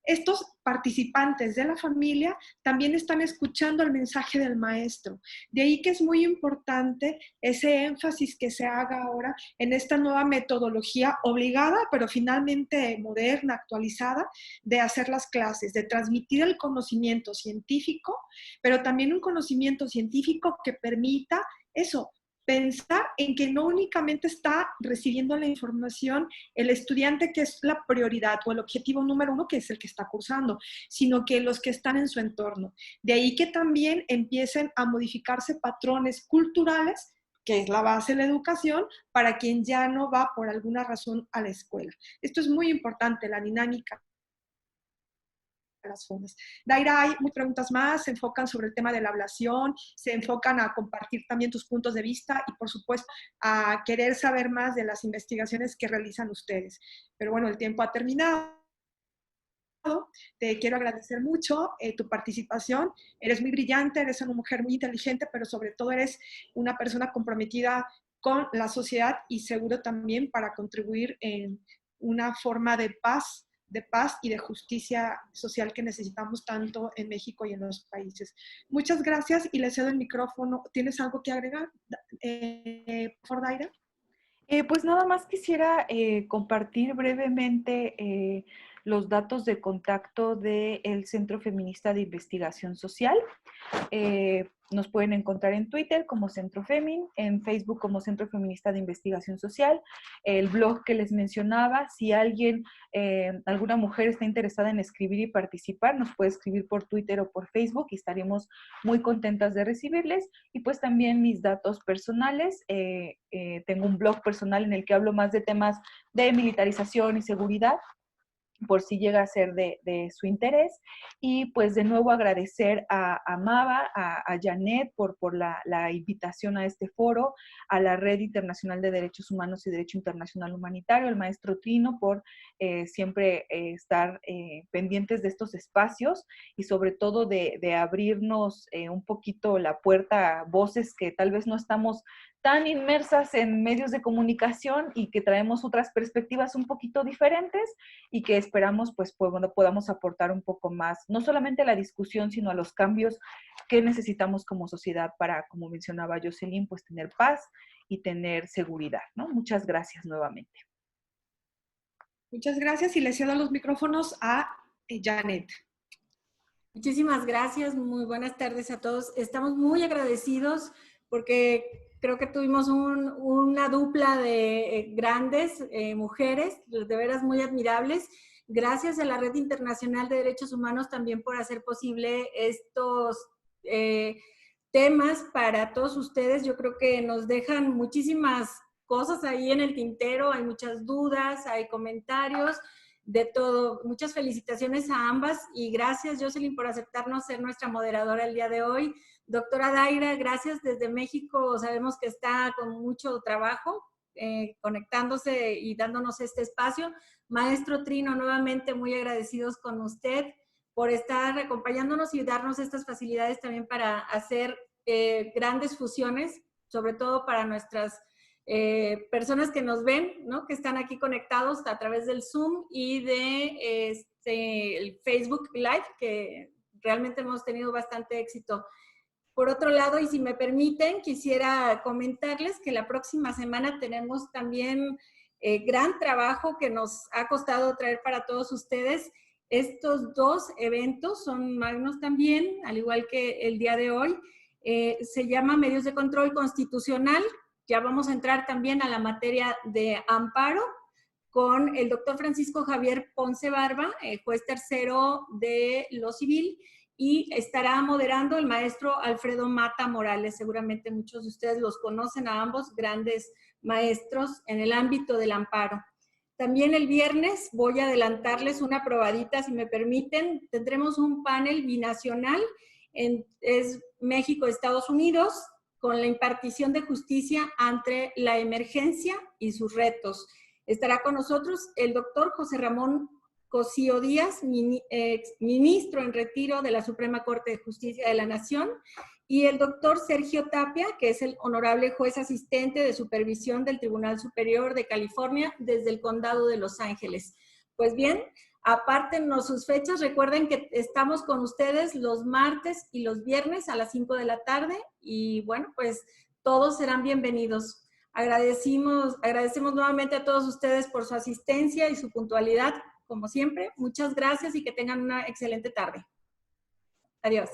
estos participantes de la familia también están escuchando el mensaje del maestro. De ahí que es muy importante ese énfasis que se haga ahora en esta nueva metodología obligada, pero finalmente moderna, actualizada, de hacer las clases, de transmitir el conocimiento científico, pero también un conocimiento científico que permita eso, pensar en que no únicamente está recibiendo la información el estudiante, que es la prioridad o el objetivo número uno, que es el que está cursando, sino que los que están en su entorno. De ahí que también empiecen a modificarse patrones culturales, que es la base de la educación, para quien ya no va por alguna razón a la escuela. Esto es muy importante, la dinámica las formas. Daira, hay muchas preguntas más, se enfocan sobre el tema de la ablación, se enfocan a compartir también tus puntos de vista y, por supuesto, a querer saber más de las investigaciones que realizan ustedes. Pero bueno, el tiempo ha terminado. Te quiero agradecer mucho tu participación. Eres muy brillante, eres una mujer muy inteligente, pero sobre todo eres una persona comprometida con la sociedad y seguro también para contribuir en una forma de paz y de justicia social que necesitamos tanto en México y en los países. Muchas gracias y le cedo el micrófono. ¿Tienes algo que agregar, por favor, Daira? Pues nada más quisiera compartir brevemente los datos de contacto del Centro Feminista de Investigación Social. Nos pueden encontrar en Twitter como Centro Femin, en Facebook como Centro Feminista de Investigación Social, el blog que les mencionaba. Si alguien, alguna mujer está interesada en escribir y participar, nos puede escribir por Twitter o por Facebook y estaremos muy contentas de recibirles. Y pues también mis datos personales, tengo un blog personal en el que hablo más de temas de militarización y seguridad. por si llega a ser de su interés. Y pues de nuevo agradecer a Mava, a Janet por la invitación a este foro, a la Red Internacional de Derechos Humanos y Derecho Internacional Humanitario, al maestro Trino por siempre estar pendientes de estos espacios y sobre todo de abrirnos un poquito la puerta a voces que tal vez no estamos tan inmersas en medios de comunicación y que traemos otras perspectivas un poquito diferentes y que esperamos pues podamos aportar un poco más, no solamente a la discusión, sino a los cambios que necesitamos como sociedad para, como mencionaba Jocelyn, pues tener paz y tener seguridad, ¿no? Muchas gracias nuevamente. Muchas gracias y le cedo los micrófonos a Janet. Muchísimas gracias, muy buenas tardes a todos. Estamos muy agradecidos porque creo que tuvimos una dupla de grandes mujeres, de veras muy admirables. Gracias a la Red Internacional de Derechos Humanos también por hacer posible estos temas para todos ustedes. Yo creo que nos dejan muchísimas cosas ahí en el tintero, hay muchas dudas, hay comentarios, de todo. Muchas felicitaciones a ambas y gracias, Jocelyn, por aceptarnos ser nuestra moderadora el día de hoy. Doctora Daira, gracias desde México. Sabemos que está con mucho trabajo conectándose y dándonos este espacio. Maestro Trino, nuevamente muy agradecidos con usted por estar acompañándonos y darnos estas facilidades también para hacer grandes fusiones, sobre todo para nuestras personas que nos ven, ¿no? Que están aquí conectados a través del Zoom y de el Facebook Live, que realmente hemos tenido bastante éxito. Por otro lado, y si me permiten, quisiera comentarles que la próxima semana tenemos también gran trabajo que nos ha costado traer para todos ustedes. Estos dos eventos son magnos también, al igual que el día de hoy. Se llama Medios de Control Constitucional. Ya vamos a entrar también a la materia de amparo con el doctor Francisco Javier Ponce Barba, juez tercero de lo civil, y estará moderando el maestro Alfredo Mata Morales. Seguramente muchos de ustedes los conocen a ambos, grandes maestros en el ámbito del amparo. También el viernes, voy a adelantarles una probadita, si me permiten, tendremos un panel binacional, es México-Estados Unidos, con la impartición de justicia ante la emergencia y sus retos. Estará con nosotros el doctor José Ramón Cosío Díaz, ministro en retiro de la Suprema Corte de Justicia de la Nación, y el doctor Sergio Tapia, que es el honorable juez asistente de supervisión del Tribunal Superior de California desde el Condado de Los Ángeles. Pues bien, apártenos sus fechas. Recuerden que estamos con ustedes los martes y los viernes a las 5 de la tarde y bueno, pues todos serán bienvenidos. Agradecemos nuevamente a todos ustedes por su asistencia y su puntualidad, como siempre. Muchas gracias y que tengan una excelente tarde. Adiós.